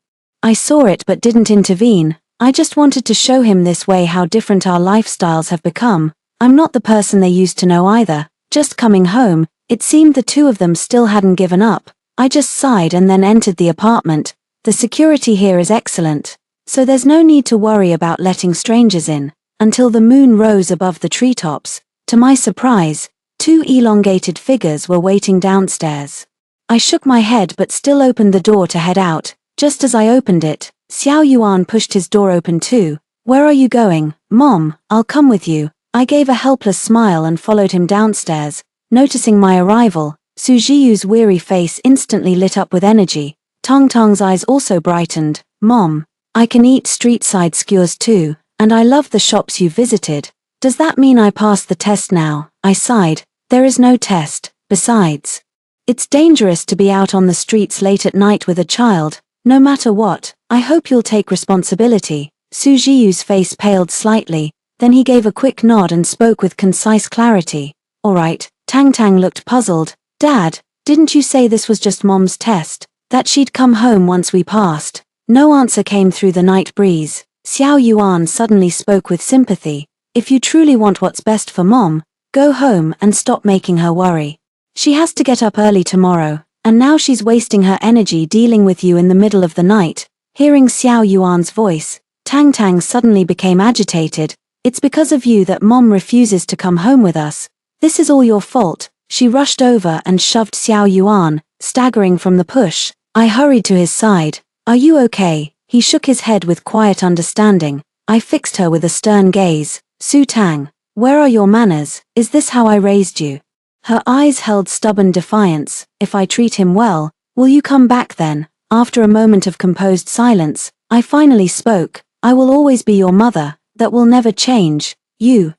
I saw it but didn't intervene. I just wanted to show him this way how different our lifestyles have become. I'm not the person they used to know either. Just coming home, it seemed the two of them still hadn't given up. I just sighed and then entered the apartment. The security here is excellent, so there's no need to worry about letting strangers in. Until the moon rose above the treetops, to my surprise, two elongated figures were waiting downstairs. I shook my head but still opened the door to head out. Just as I opened it, Xiao Yuan pushed his door open too. Where are you going? Mom, I'll come with you. I gave a helpless smile and followed him downstairs. Noticing my arrival, Su Jiyu's weary face instantly lit up with energy. Tong Tong's eyes also brightened. Mom, I can eat street-side skewers too, and I love the shops you visited. Does that mean I passed the test now? I sighed. There is no test. Besides, it's dangerous to be out on the streets late at night with a child. No matter what, I hope you'll take responsibility. Su Jiyu's face paled slightly. Then he gave a quick nod and spoke with concise clarity. All right. Tang Tang looked puzzled. Dad, didn't you say this was just Mom's test? That she'd come home once we passed? No answer came through the night breeze. Xiao Yuan suddenly spoke with sympathy. If you truly want what's best for Mom, go home and stop making her worry. She has to get up early tomorrow, and now she's wasting her energy dealing with you in the middle of the night. Hearing Xiao Yuan's voice, Tang Tang suddenly became agitated. It's because of you that Mom refuses to come home with us. This is all your fault. She rushed over and shoved Xiao Yuan, staggering from the push. I hurried to his side. Are you okay? He shook his head with quiet understanding. I fixed her with a stern gaze. Su Tang, where are your manners? Is this how I raised you? Her eyes held stubborn defiance. If I treat him well, will you come back then? After a moment of composed silence, I finally spoke. I will always be your mother. That will never change.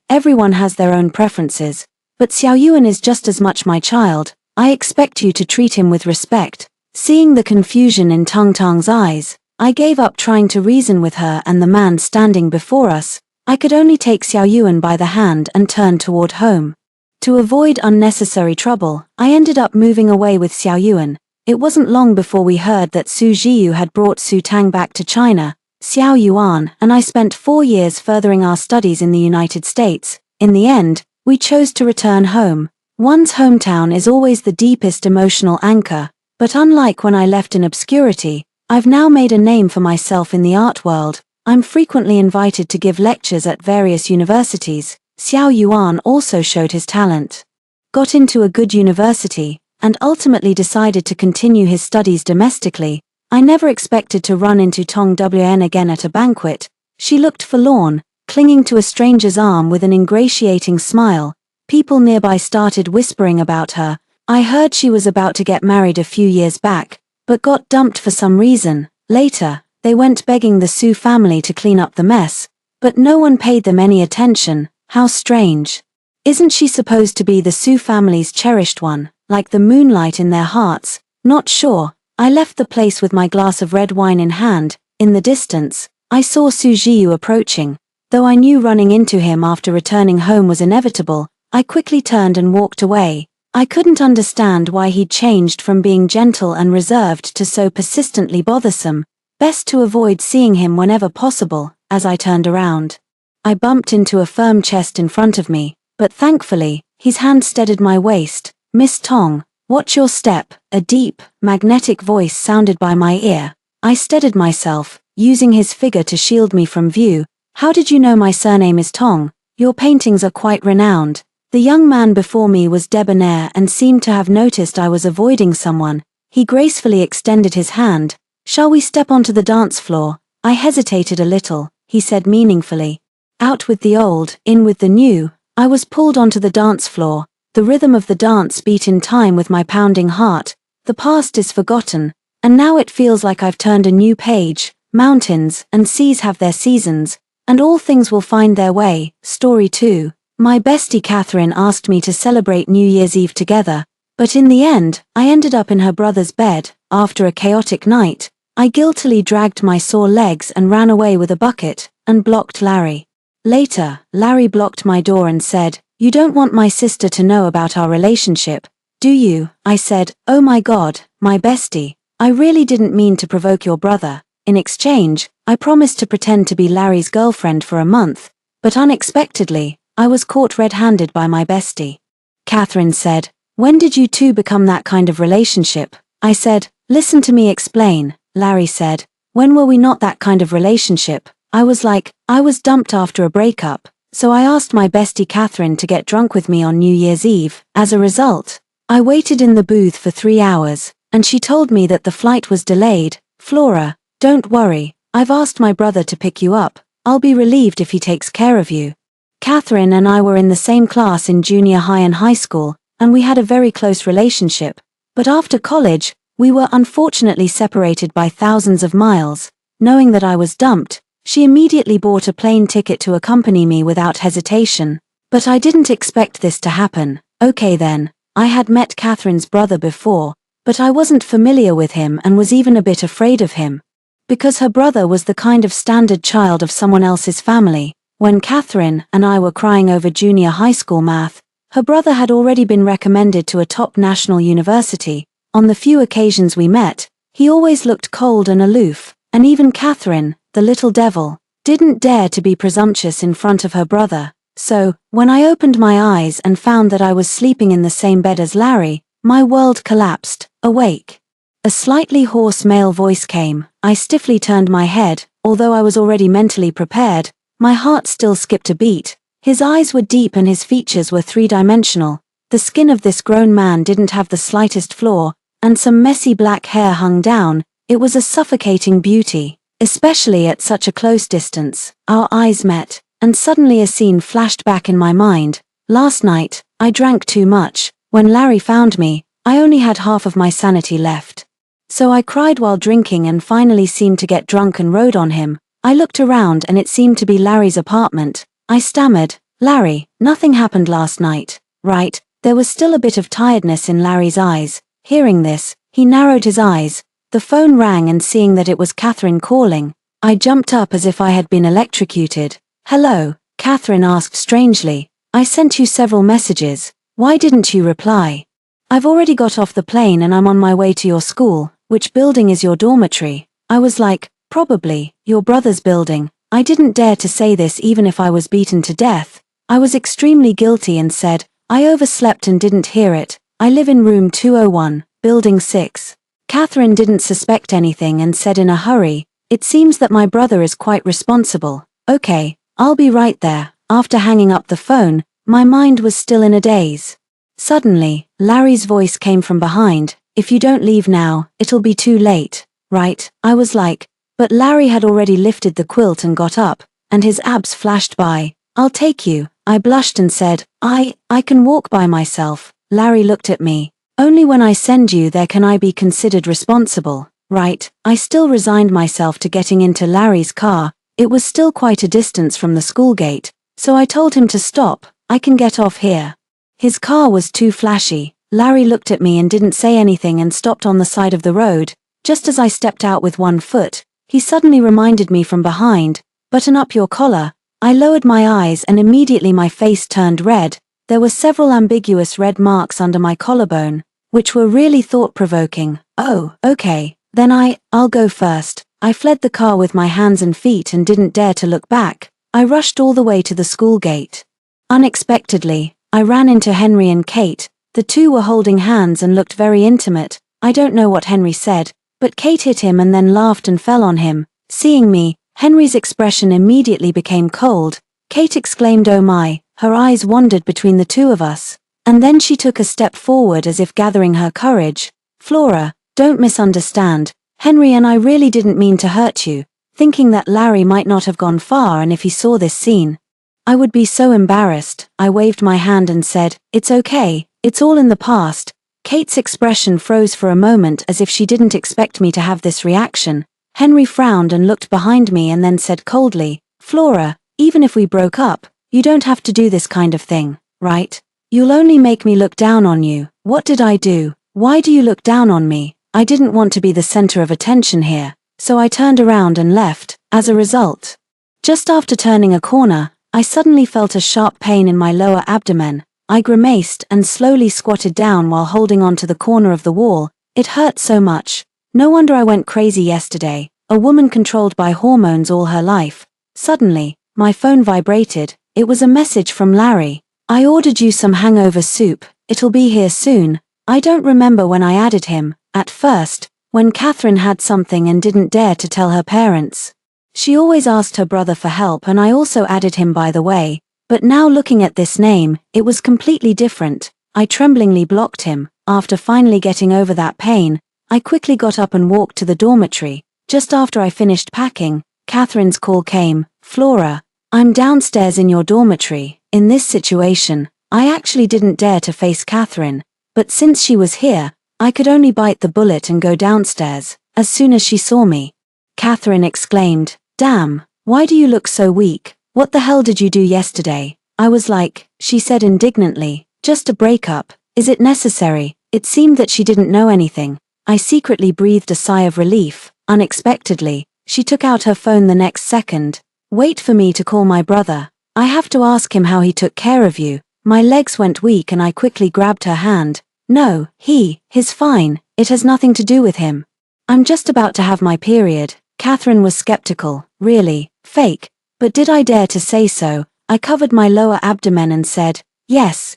Everyone has their own preferences. But Xiao Yuan is just as much my child. I expect you to treat him with respect. Seeing the confusion in Tong Tong's eyes, I gave up trying to reason with her and the man standing before us. I could only take Xiao Yuan by the hand and turn toward home. To avoid unnecessary trouble, I ended up moving away with Xiao Yuan. It wasn't long before we heard that Su Jiyu had brought Su Tang back to China. Xiao Yuan and I spent 4 years furthering our studies in the United States. In the end, we chose to return home. One's hometown is always the deepest emotional anchor, but unlike when I left in obscurity, I've now made a name for myself in the art world. I'm frequently invited to give lectures at various universities. Xiao Yuan also showed his talent. Got into a good university, and ultimately decided to continue his studies domestically. I never expected to run into Tong Wn again at a banquet. She looked forlorn, clinging to a stranger's arm with an ingratiating smile. People nearby started whispering about her. I heard she was about to get married a few years back, but got dumped for some reason. Later, they went begging the Su family to clean up the mess, but no one paid them any attention. How strange. Isn't she supposed to be the Su family's cherished one, like the moonlight in their hearts? Not sure. I left the place with my glass of red wine in hand. In the distance, I saw Su Jiu approaching. Though I knew running into him after returning home was inevitable, I quickly turned and walked away. I couldn't understand why he'd changed from being gentle and reserved to so persistently bothersome. Best to avoid seeing him whenever possible. As I turned around, I bumped into a firm chest in front of me, but thankfully, his hand steadied my waist. "Miss Tong, watch your step," a deep, magnetic voice sounded by my ear. I steadied myself, using his figure to shield me from view. "How did you know my surname is Tong? Your paintings are quite renowned." The young man before me was debonair and seemed to have noticed I was avoiding someone. He gracefully extended his hand. "Shall we step onto the dance floor?" I hesitated a little. He said meaningfully. Out with the old, in with the new. I was pulled onto the dance floor. The rhythm of the dance beat in time with my pounding heart. The past is forgotten, and now it feels like I've turned a new page. Mountains and seas have their seasons, and all things will find their way. Story 2. My bestie Catherine asked me to celebrate New Year's Eve together, but in the end, I ended up in her brother's bed. After a chaotic night, I guiltily dragged my sore legs and ran away with a bucket, and blocked Larry. Later, Larry blocked my door and said, "You don't want my sister to know about our relationship, do you?" I said, "Oh my God, my bestie, I really didn't mean to provoke your brother." In exchange, I promised to pretend to be Larry's girlfriend for a month, but unexpectedly, I was caught red-handed by my bestie. Catherine said, "When did you two become that kind of relationship?" I said, "Listen to me explain." Larry said, "When were we not that kind of relationship?" I was like, I was dumped after a breakup, so I asked my bestie Catherine to get drunk with me on New Year's Eve. As a result, I waited in the booth for 3 hours, and she told me that the flight was delayed. "Flora, don't worry, I've asked my brother to pick you up. I'll be relieved if he takes care of you." Catherine and I were in the same class in junior high and high school, and we had a very close relationship. But after college, we were unfortunately separated by thousands of miles. Knowing that I was dumped, she immediately bought a plane ticket to accompany me without hesitation. But I didn't expect this to happen. Okay then, I had met Catherine's brother before, but I wasn't familiar with him and was even a bit afraid of him. Because her brother was the kind of standard child of someone else's family. When Catherine and I were crying over junior high school math, her brother had already been recommended to a top national university. On the few occasions we met, he always looked cold and aloof, and even Catherine, the little devil, didn't dare to be presumptuous in front of her brother. So, when I opened my eyes and found that I was sleeping in the same bed as Larry, my world collapsed. Awake. A slightly hoarse male voice came. I stiffly turned my head. Although I was already mentally prepared, my heart still skipped a beat. His eyes were deep and his features were three-dimensional. The skin of this grown man didn't have the slightest flaw, and some messy black hair hung down. It was a suffocating beauty, especially at such a close distance. Our eyes met, and suddenly a scene flashed back in my mind. Last night, I drank too much. When Larry found me, I only had half of my sanity left. So I cried while drinking and finally seemed to get drunk and rode on him. I looked around and it seemed to be Larry's apartment. I stammered, "Larry, nothing happened last night, right?" There was still a bit of tiredness in Larry's eyes. Hearing this, he narrowed his eyes. The phone rang and seeing that it was Catherine calling, I jumped up as if I had been electrocuted. "Hello," Catherine asked strangely. "I sent you several messages. Why didn't you reply?" "I've already got off the plane and I'm on my way to your school. Which building is your dormitory?" I was like, "Probably, your brother's building." I didn't dare to say this even if I was beaten to death. I was extremely guilty and said, "I overslept and didn't hear it. I live in room 201, building 6. Catherine didn't suspect anything and said in a hurry, "It seems that my brother is quite responsible. Okay, I'll be right there." After hanging up the phone, my mind was still in a daze. Suddenly, Larry's voice came from behind. "If you don't leave now, it'll be too late, right?" I was like, but Larry had already lifted the quilt and got up, and his abs flashed by. "I'll take you," I blushed and said. I can walk by myself." Larry looked at me. "Only when I send you there can I be considered responsible, right?" I still resigned myself to getting into Larry's car. It was still quite a distance from the school gate, so I told him to stop. "I can get off here." His car was too flashy. Larry looked at me and didn't say anything and stopped on the side of the road. Just as I stepped out with one foot, he suddenly reminded me from behind, "Button up your collar." I lowered my eyes and immediately my face turned red. There were several ambiguous red marks under my collarbone, which were really thought-provoking. "Oh, okay, then I'll go first." I fled the car with my hands and feet and didn't dare to look back. I rushed all the way to the school gate. Unexpectedly, I ran into Henry and Kate. The two were holding hands and looked very intimate. I don't know what Henry said, but Kate hit him and then laughed and fell on him. Seeing me, Henry's expression immediately became cold. Kate exclaimed, "Oh my." Her eyes wandered between the two of us, and then she took a step forward as if gathering her courage. "Flora, don't misunderstand. Henry and I really didn't mean to hurt you," thinking that Larry might not have gone far and if he saw this scene, I would be so embarrassed. I waved my hand and said, "It's okay, it's all in the past." Kate's expression froze for a moment as if she didn't expect me to have this reaction. Henry frowned and looked behind me and then said coldly, "Flora, even if we broke up, you don't have to do this kind of thing, right? You'll only make me look down on you." "What did I do? Why do you look down on me?" I didn't want to be the center of attention here, so I turned around and left. As a result, just after turning a corner, I suddenly felt a sharp pain in my lower abdomen. I grimaced and slowly squatted down while holding onto the corner of the wall. It hurt so much. No wonder I went crazy yesterday, a woman controlled by hormones all her life. Suddenly, my phone vibrated. It was a message from Larry. "I ordered you some hangover soup. It'll be here soon." I don't remember when I added him. At first, when Catherine had something and didn't dare to tell her parents. She always asked her brother for help and I also added him by the way. But now looking at this name, it was completely different. I tremblingly blocked him. After finally getting over that pain, I quickly got up and walked to the dormitory. Just after I finished packing, Catherine's call came. "Flora, I'm downstairs in your dormitory." In this situation, I actually didn't dare to face Catherine, but since she was here, I could only bite the bullet and go downstairs. As soon as she saw me, Catherine exclaimed, "Damn, why do you look so weak? What the hell did you do yesterday?" I was like, she said indignantly, "Just a breakup. Is it necessary?" It seemed that she didn't know anything. I secretly breathed a sigh of relief. Unexpectedly, she took out her phone the next second. "Wait for me to call my brother. I have to ask him how he took care of you." My legs went weak and I quickly grabbed her hand. "No, he's fine. It has nothing to do with him. I'm just about to have my period." Catherine was skeptical. "Really? Fake?" But did I dare to say so? I covered my lower abdomen and said, Yes.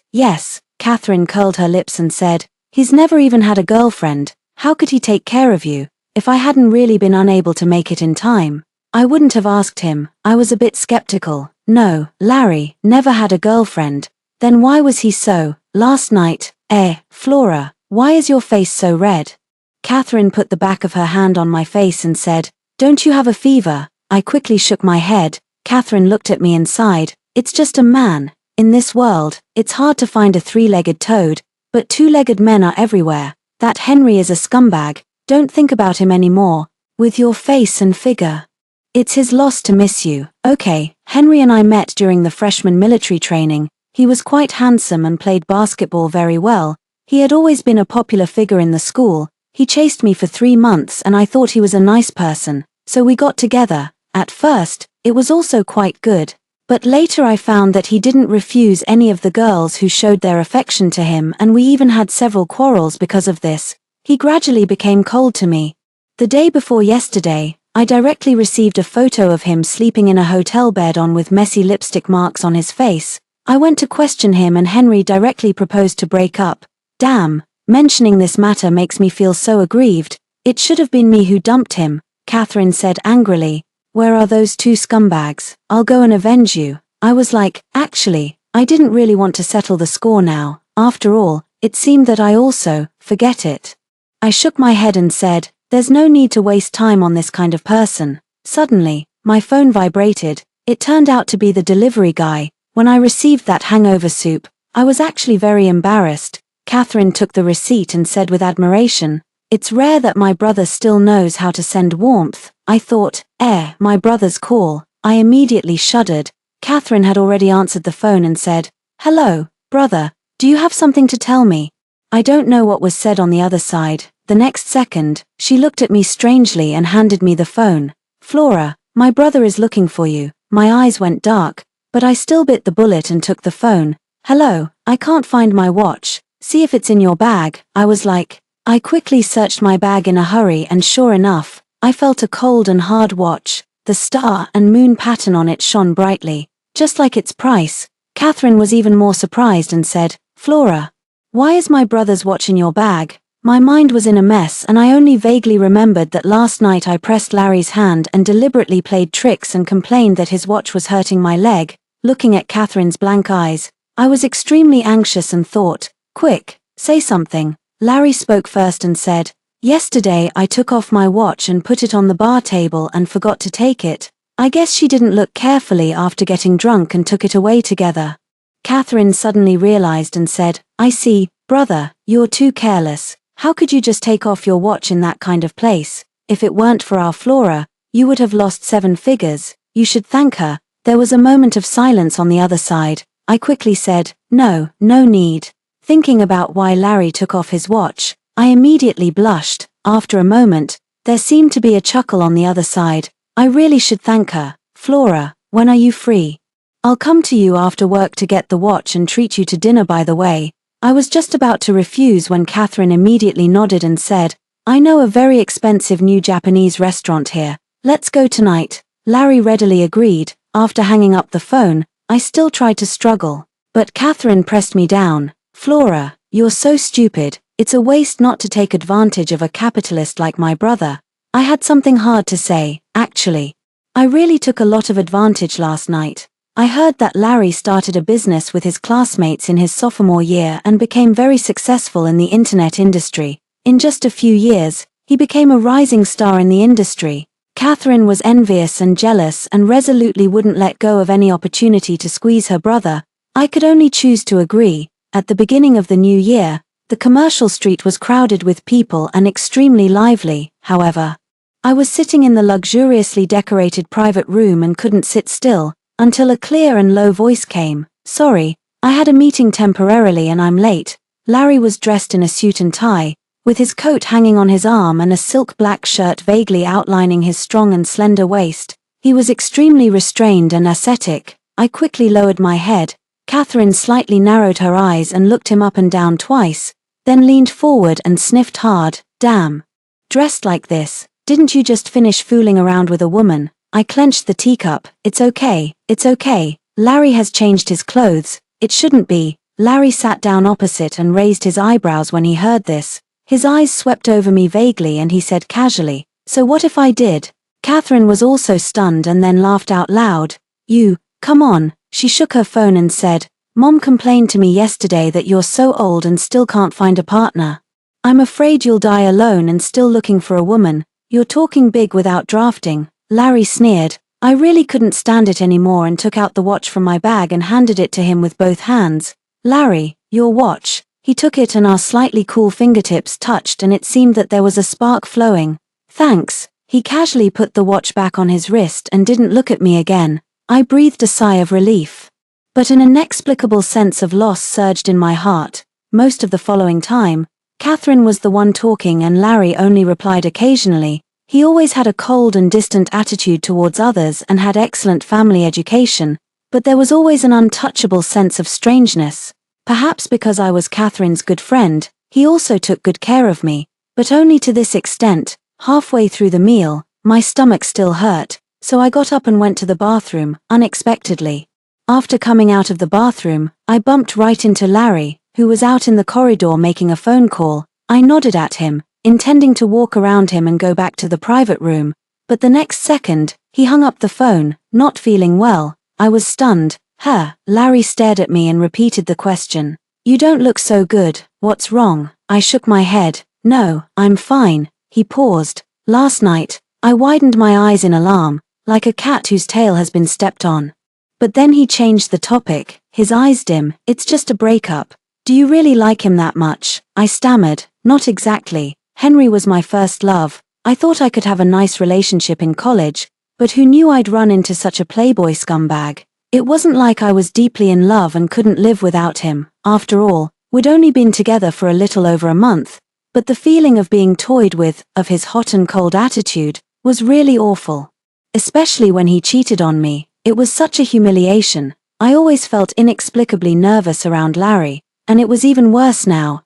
Catherine curled her lips and said, "He's never even had a girlfriend. How could he take care of you?" If I hadn't really been unable to make it in time, I wouldn't have asked him. I was a bit skeptical. No, Larry never had a girlfriend. Then why was he so? Last night, Flora, why is your face so red? Catherine put the back of her hand on my face and said, "Don't you have a fever?" I quickly shook my head. Catherine looked at me and sighed. "It's just a man. In this world, it's hard to find a three-legged toad, but two-legged men are everywhere. That Henry is a scumbag. Don't think about him anymore. With your face and figure, it's his loss to miss you." Okay, Henry and I met during the freshman military training. He was quite handsome and played basketball very well. He had always been a popular figure in the school. He chased me for 3 months and I thought he was a nice person, so we got together. At first, it was also quite good. But later I found that he didn't refuse any of the girls who showed their affection to him and we even had several quarrels because of this. He gradually became cold to me. The day before yesterday, I directly received a photo of him sleeping in a hotel bed with messy lipstick marks on his face. I went to question him and Henry directly proposed to break up. Damn, mentioning this matter makes me feel so aggrieved. It should have been me who dumped him, Catherine said angrily. "Where are those two scumbags? I'll go and avenge you." I was like, actually, I didn't really want to settle the score now. After all, it seemed that I also, forget it. I shook my head and said, there's no need to waste time on this kind of person. Suddenly, my phone vibrated. It turned out to be the delivery guy. When I received that hangover soup, I was actually very embarrassed. Catherine took the receipt and said with admiration, "It's rare that my brother still knows how to send warmth." I thought, my brother's call. I immediately shuddered. Catherine had already answered the phone and said, "Hello, brother, do you have something to tell me?" I don't know what was said on the other side. The next second, she looked at me strangely and handed me the phone. "Flora, my brother is looking for you." My eyes went dark, but I still bit the bullet and took the phone. "Hello, I can't find my watch. See if it's in your bag." I was like, I quickly searched my bag in a hurry and sure enough, I felt a cold and hard watch. The star and moon pattern on it shone brightly, just like its price. Catherine was even more surprised and said, "Flora, why is my brother's watch in your bag?" My mind was in a mess and I only vaguely remembered that last night I pressed Larry's hand and deliberately played tricks and complained that his watch was hurting my leg. Looking at Catherine's blank eyes, I was extremely anxious and thought, "Quick, say something." Larry spoke first and said, "Yesterday I took off my watch and put it on the bar table and forgot to take it. I guess she didn't look carefully after getting drunk and took it away together." Catherine suddenly realized and said, "I see, brother, you're too careless. How could you just take off your watch in that kind of place? If it weren't for our Flora, you would have lost 7 figures. You should thank her." There was a moment of silence on the other side. I quickly said, No need." Thinking about why Larry took off his watch, I immediately blushed. After a moment, there seemed to be a chuckle on the other side. "I really should thank her. Flora, when are you free? I'll come to you after work to get the watch and treat you to dinner by the way." I was just about to refuse when Catherine immediately nodded and said, "I know a very expensive new Japanese restaurant here. Let's go tonight." Larry readily agreed. After hanging up the phone, I still tried to struggle, but Catherine pressed me down. "Flora, you're so stupid. It's a waste not to take advantage of a capitalist like my brother." I had something hard to say, actually. I really took a lot of advantage last night. I heard that Larry started a business with his classmates in his sophomore year and became very successful in the internet industry. In just a few years, he became a rising star in the industry. Catherine was envious and jealous and resolutely wouldn't let go of any opportunity to squeeze her brother. I could only choose to agree. At the beginning of the new year, the commercial street was crowded with people and extremely lively. However, I was sitting in the luxuriously decorated private room and couldn't sit still, until a clear and low voice came. "Sorry, I had a meeting temporarily and I'm late." Larry was dressed in a suit and tie, with his coat hanging on his arm and a silk black shirt vaguely outlining his strong and slender waist. He was extremely restrained and ascetic. I quickly lowered my head. Catherine slightly narrowed her eyes and looked him up and down twice, then leaned forward and sniffed hard. "Damn. Dressed like this, didn't you just finish fooling around with a woman?" I clenched the teacup. It's okay. Larry has changed his clothes. It shouldn't be." Larry sat down opposite and raised his eyebrows when he heard this. His eyes swept over me vaguely and he said casually, "So what if I did?" Catherine was also stunned and then laughed out loud. Come on." She shook her phone and said, "Mom complained to me yesterday that you're so old and still can't find a partner. I'm afraid you'll die alone and still looking for a woman. You're talking big without drafting." Larry sneered. I really couldn't stand it anymore and took out the watch from my bag and handed it to him with both hands. "Larry, your watch." He took it and our slightly cool fingertips touched and it seemed that there was a spark flowing. "Thanks." He casually put the watch back on his wrist and didn't look at me again. I breathed a sigh of relief. But an inexplicable sense of loss surged in my heart. Most of the following time, Catherine was the one talking and Larry only replied occasionally. He always had a cold and distant attitude towards others and had excellent family education, but there was always an untouchable sense of strangeness. Perhaps because I was Catherine's good friend, he also took good care of me, but only to this extent. Halfway through the meal, my stomach still hurt, so I got up and went to the bathroom, unexpectedly. After coming out of the bathroom, I bumped right into Larry, who was out in the corridor making a phone call. I nodded at him, intending to walk around him and go back to the private room, but the next second, he hung up the phone, not feeling well. I was stunned. Larry stared at me and repeated the question. You don't look so good, what's wrong? I shook my head. No, I'm fine. He paused. Last night, I widened my eyes in alarm, like a cat whose tail has been stepped on. But then he changed the topic, his eyes dim. It's just a breakup. Do you really like him that much? I stammered. Not exactly. Henry was my first love. I thought I could have a nice relationship in college, but who knew I'd run into such a playboy scumbag? It wasn't like I was deeply in love and couldn't live without him. After all, we'd only been together for a little over a month, but the feeling of being toyed with, of his hot and cold attitude, was really awful. Especially when he cheated on me. It was such a humiliation. I always felt inexplicably nervous around Larry, and it was even worse now.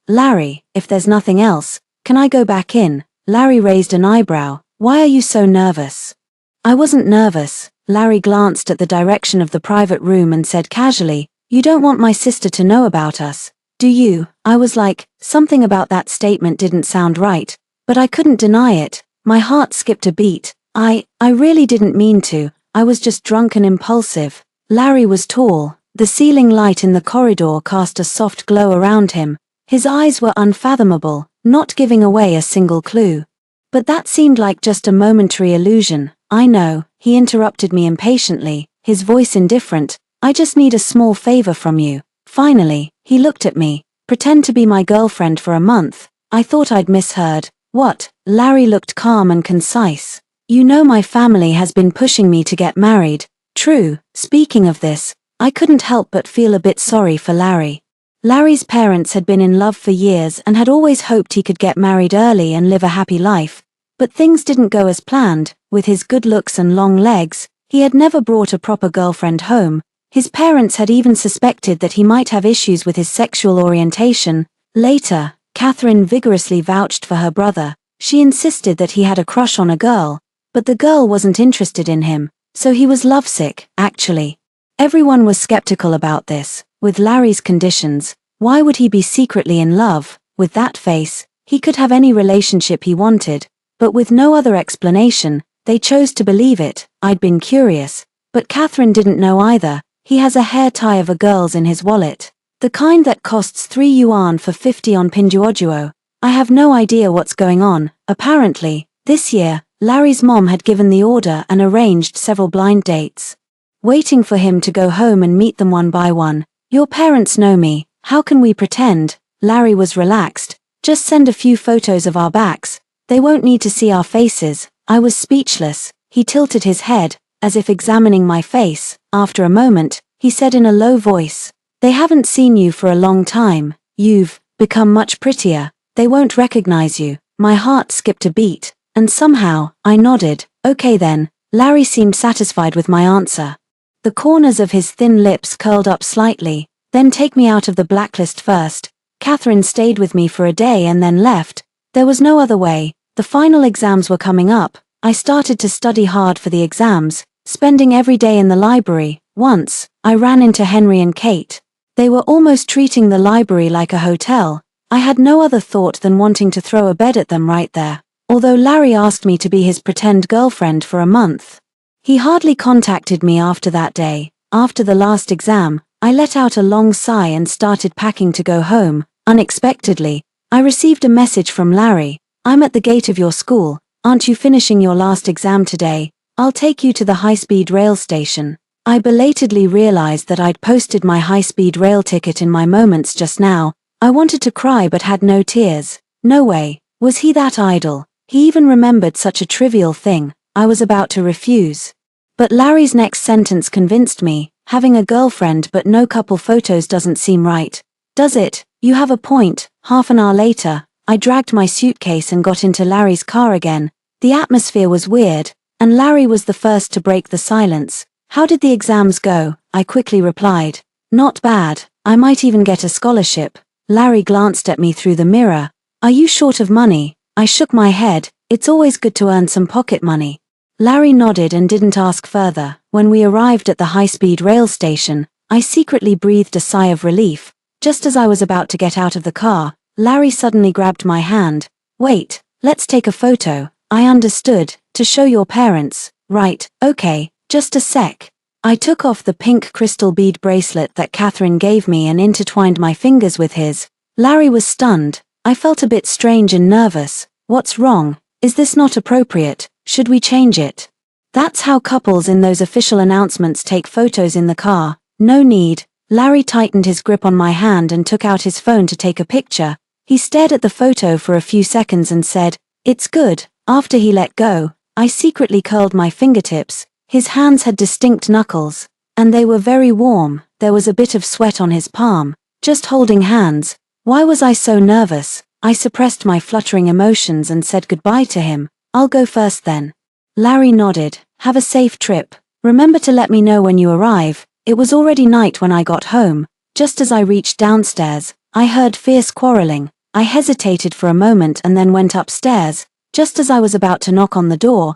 Larry, if there's nothing else, can I go back in? Larry raised an eyebrow. Why are you so nervous? I wasn't nervous. Larry glanced at the direction of the private room and said casually, You don't want my sister to know about us, do you? I was like, something about that statement didn't sound right, but I couldn't deny it. My heart skipped a beat. I really didn't mean to. I was just drunk and impulsive. Larry was tall. The ceiling light in the corridor cast a soft glow around him. His eyes were unfathomable, not giving away a single clue. But that seemed like just a momentary illusion. I know, he interrupted me impatiently, his voice indifferent. I just need a small favor from you. Finally, he looked at me. Pretend to be my girlfriend for a month. I thought I'd misheard. What? Larry looked calm and concise. You know my family has been pushing me to get married. True. Speaking of this, I couldn't help but feel a bit sorry for Larry. Larry's parents had been in love for years and had always hoped he could get married early and live a happy life. But things didn't go as planned. With his good looks and long legs, he had never brought a proper girlfriend home. His parents had even suspected that he might have issues with his sexual orientation. Later, Catherine vigorously vouched for her brother. She insisted that he had a crush on a girl, but the girl wasn't interested in him, so he was lovesick, actually. Everyone was skeptical about this. With Larry's conditions, why would he be secretly in love? With that face, he could have any relationship he wanted, but with no other explanation, they chose to believe it. I'd been curious, but Catherine didn't know either. He has a hair tie of a girl's in his wallet. The kind that costs 3 yuan for 50 on Pinduoduo. I have no idea what's going on. Apparently, this year, Larry's mom had given the order and arranged several blind dates. Waiting for him to go home and meet them one by one. Your parents know me. How can we pretend? Larry was relaxed. Just send a few photos of our backs. They won't need to see our faces. I was speechless. He tilted his head, as if examining my face. After a moment, he said in a low voice, They haven't seen you for a long time. You've become much prettier. They won't recognize you. My heart skipped a beat, and somehow, I nodded. Okay then. Larry seemed satisfied with my answer. The corners of his thin lips curled up slightly. Then take me out of the blacklist first. Catherine stayed with me for a day and then left. There was no other way. The final exams were coming up. I started to study hard for the exams, spending every day in the library. Once, I ran into Henry and Kate. They were almost treating the library like a hotel. I had no other thought than wanting to throw a bed at them right there. Although Larry asked me to be his pretend girlfriend for a month. He hardly contacted me after that day. After the last exam, I let out a long sigh and started packing to go home. Unexpectedly, I received a message from Larry. I'm at the gate of your school. Aren't you finishing your last exam today? I'll take you to the high-speed rail station. I belatedly realized that I'd posted my high-speed rail ticket in my moments just now. I wanted to cry but had no tears. No way. Was he that idle? He even remembered such a trivial thing. I was about to refuse. But Larry's next sentence convinced me. Having a girlfriend but no couple photos doesn't seem right. Does it? You have a point. Half an hour later, I dragged my suitcase and got into Larry's car again. The atmosphere was weird, and Larry was the first to break the silence. How did the exams go? I quickly replied. Not bad. I might even get a scholarship. Larry glanced at me through the mirror. Are you short of money? I shook my head. It's always good to earn some pocket money. Larry nodded and didn't ask further. When we arrived at the high-speed rail station, I secretly breathed a sigh of relief. Just as I was about to get out of the car, Larry suddenly grabbed my hand. Wait, let's take a photo. I understood. To show your parents. Right, okay, just a sec. I took off the pink crystal bead bracelet that Catherine gave me and intertwined my fingers with his. Larry was stunned. I felt a bit strange and nervous. What's wrong? Is this not appropriate? Should we change it? That's how couples in those official announcements take photos in the car. No need. Larry tightened his grip on my hand and took out his phone to take a picture. He stared at the photo for a few seconds and said, "It's good." After he let go, I secretly curled my fingertips. His hands had distinct knuckles, and they were very warm. There was a bit of sweat on his palm. Just holding hands. Why was I so nervous? I suppressed my fluttering emotions and said goodbye to him. "I'll go first then." Larry nodded. "Have a safe trip. Remember to let me know when you arrive." It was already night when I got home. Just as I reached downstairs, I heard fierce quarreling. I hesitated for a moment and then went upstairs. Just as I was about to knock on the door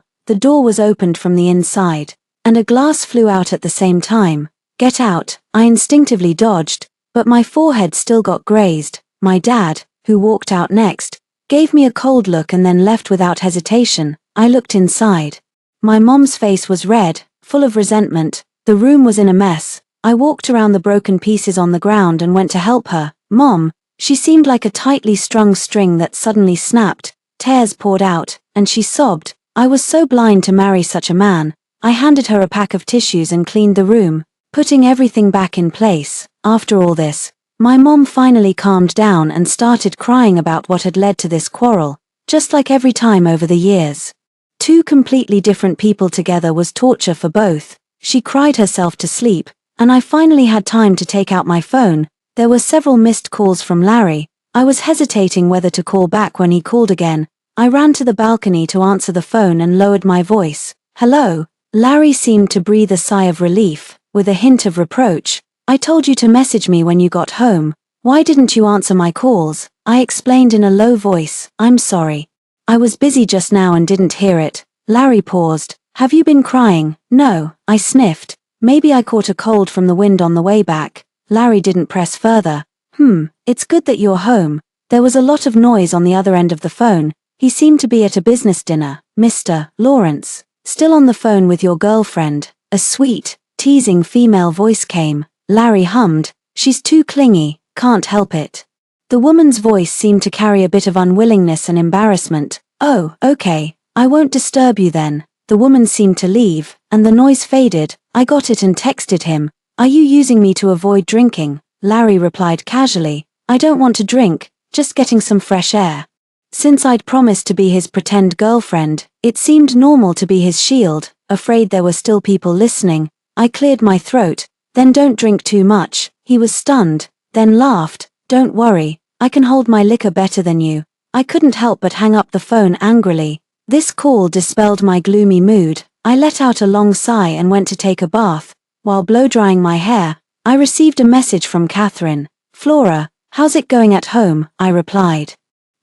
was opened from the inside, and a glass flew out at the same time. "Get out." I instinctively dodged, but my forehead still got grazed. My dad, who walked out next, gave me a cold look and then left without hesitation. I looked inside. My mom's face was red, full of resentment. The room was in a mess. I walked around the broken pieces on the ground and went to help her. "Mom." She seemed like a tightly strung string that suddenly snapped. Tears poured out, and she sobbed. I was so blind to marry such a man. I handed her a pack of tissues and cleaned the room, putting everything back in place. After all this, my mom finally calmed down and started crying about what had led to this quarrel, just like every time over the years. Two completely different people together was torture for both. She cried herself to sleep, and I finally had time to take out my phone. There were several missed calls from Larry. I was hesitating whether to call back when he called again. I ran to the balcony to answer the phone and lowered my voice. "Hello?" Larry seemed to breathe a sigh of relief, with a hint of reproach. "I told you to message me when you got home. Why didn't you answer my calls?" I explained in a low voice. "I'm sorry. I was busy just now and didn't hear it." Larry paused. "Have you been crying?" "No," I sniffed. "Maybe I caught a cold from the wind on the way back." Larry didn't press further. It's good that you're home." There was a lot of noise on the other end of the phone. He seemed to be at a business dinner. "Mr. Lawrence, still on the phone with your girlfriend?" A sweet, teasing female voice came. Larry hummed. "She's too clingy, can't help it." The woman's voice seemed to carry a bit of unwillingness and embarrassment. "Oh, okay, I won't disturb you then." The woman seemed to leave, and the noise faded. I got it and texted him. "Are you using me to avoid drinking?" Larry replied casually. "I don't want to drink, just getting some fresh air." Since I'd promised to be his pretend girlfriend, it seemed normal to be his shield. Afraid there were still people listening, I cleared my throat. "Then don't drink too much." He was stunned, then laughed. "Don't worry, I can hold my liquor better than you." I couldn't help but hang up the phone angrily. This call dispelled my gloomy mood. I let out a long sigh and went to take a bath. While blow-drying my hair, I received a message from Catherine. "Flora, how's it going at home?" I replied.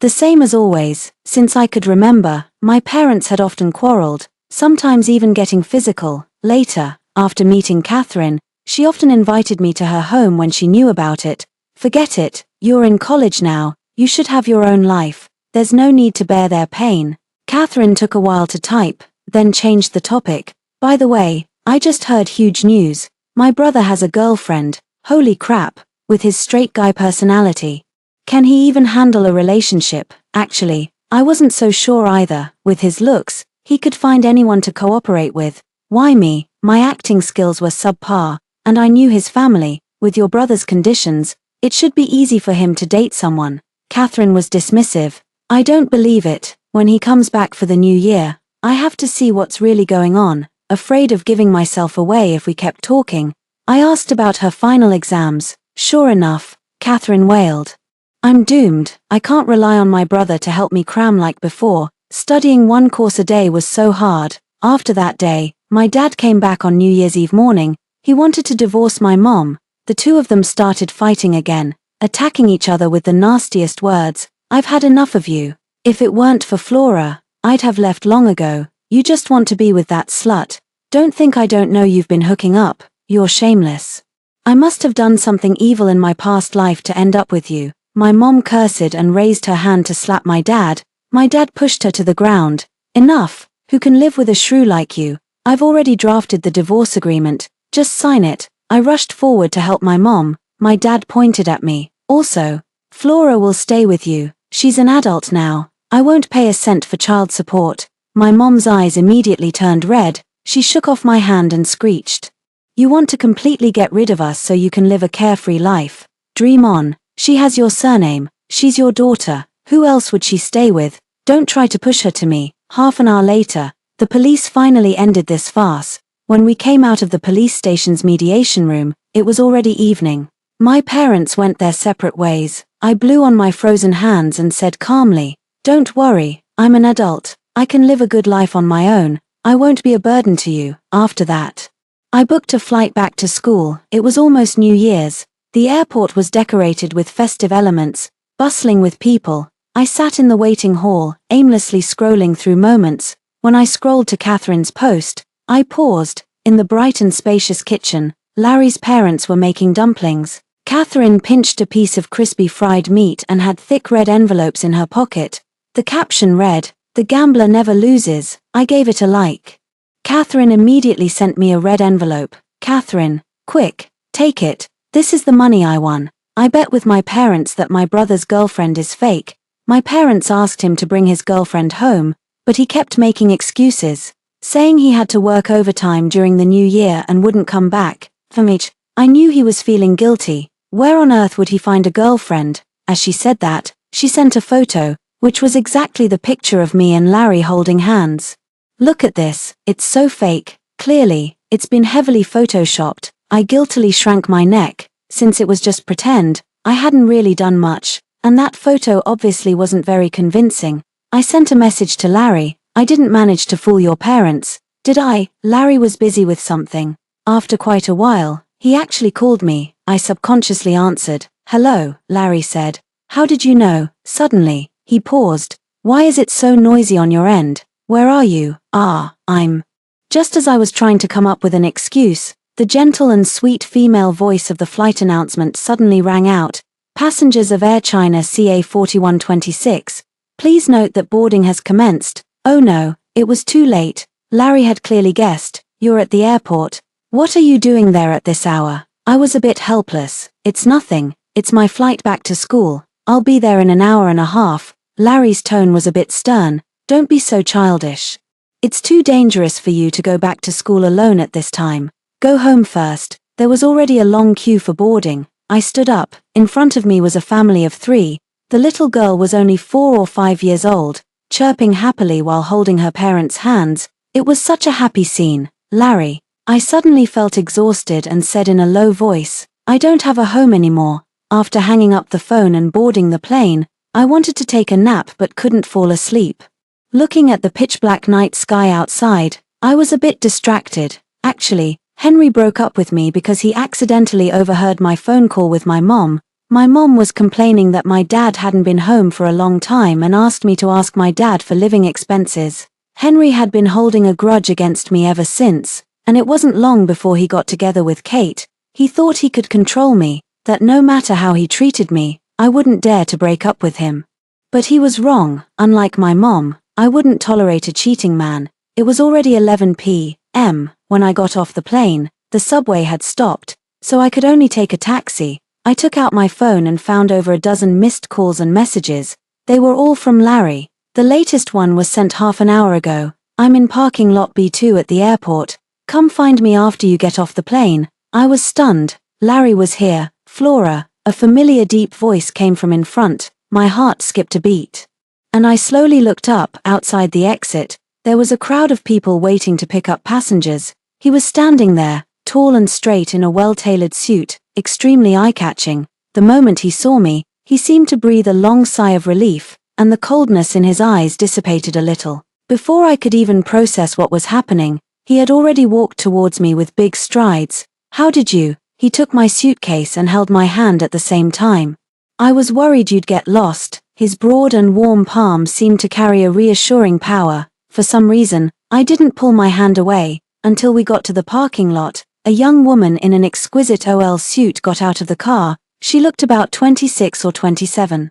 The same as always. Since I could remember, my parents had often quarreled, sometimes even getting physical. Later, after meeting Catherine, she often invited me to her home when she knew about it. "Forget it, you're in college now, you should have your own life. There's no need to bear their pain." Catherine took a while to type, then changed the topic. "By the way, I just heard huge news. My brother has a girlfriend. Holy crap, with his straight guy personality. Can he even handle a relationship?" Actually, I wasn't so sure either. With his looks, he could find anyone to cooperate with. Why me? My acting skills were subpar, and I knew his family. With your brother's conditions, it should be easy for him to date someone. Catherine was dismissive. "I don't believe it. When he comes back for the new year, I have to see what's really going on." Afraid of giving myself away if we kept talking, I asked about her final exams. "Sure enough," Catherine wailed. "I'm doomed. I can't rely on my brother to help me cram like before. Studying one course a day was so hard." After that day, my dad came back on New Year's Eve morning. He wanted to divorce my mom. The two of them started fighting again, attacking each other with the nastiest words. "I've had enough of you. If it weren't for Flora, I'd have left long ago. You just want to be with that slut. Don't think I don't know you've been hooking up. You're shameless. I must have done something evil in my past life to end up with you." My mom cursed and raised her hand to slap my dad. My dad pushed her to the ground. "Enough. Who can live with a shrew like you? I've already drafted the divorce agreement. Just sign it. I rushed forward to help my mom. My dad pointed at me. Also, Flora will stay with you. She's an adult now. I won't pay a cent for child support. My mom's eyes immediately turned red. She shook off my hand and screeched. You want to completely get rid of us so you can live a carefree life. Dream on. She has your surname. She's your daughter. Who else would she stay with? Don't try to push her to me. Half an hour later, the police finally ended this farce. When we came out of the police station's mediation room, it was already evening. My parents went their separate ways. I blew on my frozen hands and said calmly, "Don't worry, I'm an adult. I can live a good life on my own. I won't be a burden to you." After that, I booked a flight back to school. It was almost New Year's. The airport was decorated with festive elements, bustling with people. I sat in the waiting hall, aimlessly scrolling through moments. When I scrolled to Catherine's post, I paused. In the bright and spacious kitchen, Larry's parents were making dumplings. Catherine pinched a piece of crispy fried meat and had thick red envelopes in her pocket. The caption read, "The gambler never loses." I gave it a like. Catherine immediately sent me a red envelope. "Catherine, quick, take it. This is the money I won. I bet with my parents that my brother's girlfriend is fake." My parents asked him to bring his girlfriend home, but he kept making excuses, saying he had to work overtime during the new year and wouldn't come back. For me, I knew he was feeling guilty. Where on earth would he find a girlfriend? As she said that, she sent a photo, which was exactly the picture of me and Larry holding hands. "Look at this, it's so fake. Clearly, it's been heavily photoshopped." I guiltily shrank my neck. Since it was just pretend, I hadn't really done much, and that photo obviously wasn't very convincing. I sent a message to Larry. "I didn't manage to fool your parents, did I?" Larry was busy with something. After quite a while, he actually called me. I subconsciously answered. "Hello," Larry said. "How did you know?" Suddenly, he paused. "Why is it so noisy on your end? Where are you?" I'm." Just as I was trying to come up with an excuse, the gentle and sweet female voice of the flight announcement suddenly rang out. "Passengers of Air China CA 4126, please note that boarding has commenced." Oh no, it was too late. Larry had clearly guessed. "You're at the airport. What are you doing there at this hour?" I was a bit helpless. "It's nothing. It's my flight back to school. I'll be there in an hour and a half." Larry's tone was a bit stern. "Don't be so childish. It's too dangerous for you to go back to school alone at this time. Go home first." There was already a long queue for boarding. I stood up. In front of me was a family of 3. The little girl was only 4 or 5 years old, chirping happily while holding her parents' hands. It was such a happy scene. "Larry." I suddenly felt exhausted and said in a low voice, "I don't have a home anymore." After hanging up the phone and boarding the plane, I wanted to take a nap but couldn't fall asleep. Looking at the pitch-black night sky outside, I was a bit distracted. Actually, Henry broke up with me because he accidentally overheard my phone call with my mom. My mom was complaining that my dad hadn't been home for a long time and asked me to ask my dad for living expenses. Henry had been holding a grudge against me ever since, and it wasn't long before he got together with Kate. He thought he could control me, that no matter how he treated me, I wouldn't dare to break up with him. But he was wrong. Unlike my mom, I wouldn't tolerate a cheating man. It was already 11 p.m. when I got off the plane. The subway had stopped, so I could only take a taxi. I took out my phone and found over a dozen missed calls and messages. They were all from Larry. The latest one was sent half an hour ago. "I'm in parking lot B2 at the airport. Come find me after you get off the plane." I was stunned. Larry was here. "Flora." A familiar deep voice came from in front. My heart skipped a beat. And I slowly looked up. Outside the exit, there was a crowd of people waiting to pick up passengers. He was standing there, tall and straight in a well-tailored suit, extremely eye-catching. The moment he saw me, he seemed to breathe a long sigh of relief, and the coldness in his eyes dissipated a little. Before I could even process what was happening, he had already walked towards me with big strides. "How did you?" He took my suitcase and held my hand at the same time. "I was worried you'd get lost." His broad and warm palm seemed to carry a reassuring power. For some reason, I didn't pull my hand away. Until we got to the parking lot, a young woman in an exquisite OL suit got out of the car. She looked about 26 or 27.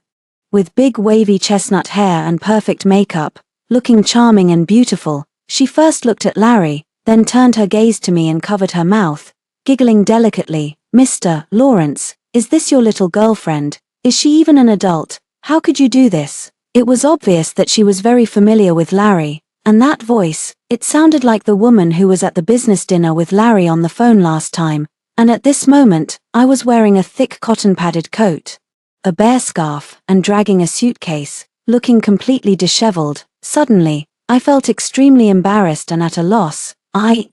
With big wavy chestnut hair and perfect makeup, looking charming and beautiful, she first looked at Larry, then turned her gaze to me and covered her mouth. giggling delicately. "Mr. Lawrence, is this your little girlfriend? Is she even an adult? How could you do this?" It was obvious that she was very familiar with Larry, and that voice, it sounded like the woman who was at the business dinner with Larry on the phone last time, and at this moment, I was wearing a thick cotton-padded coat, a bear scarf, and dragging a suitcase, looking completely disheveled. Suddenly, I felt extremely embarrassed and at a loss.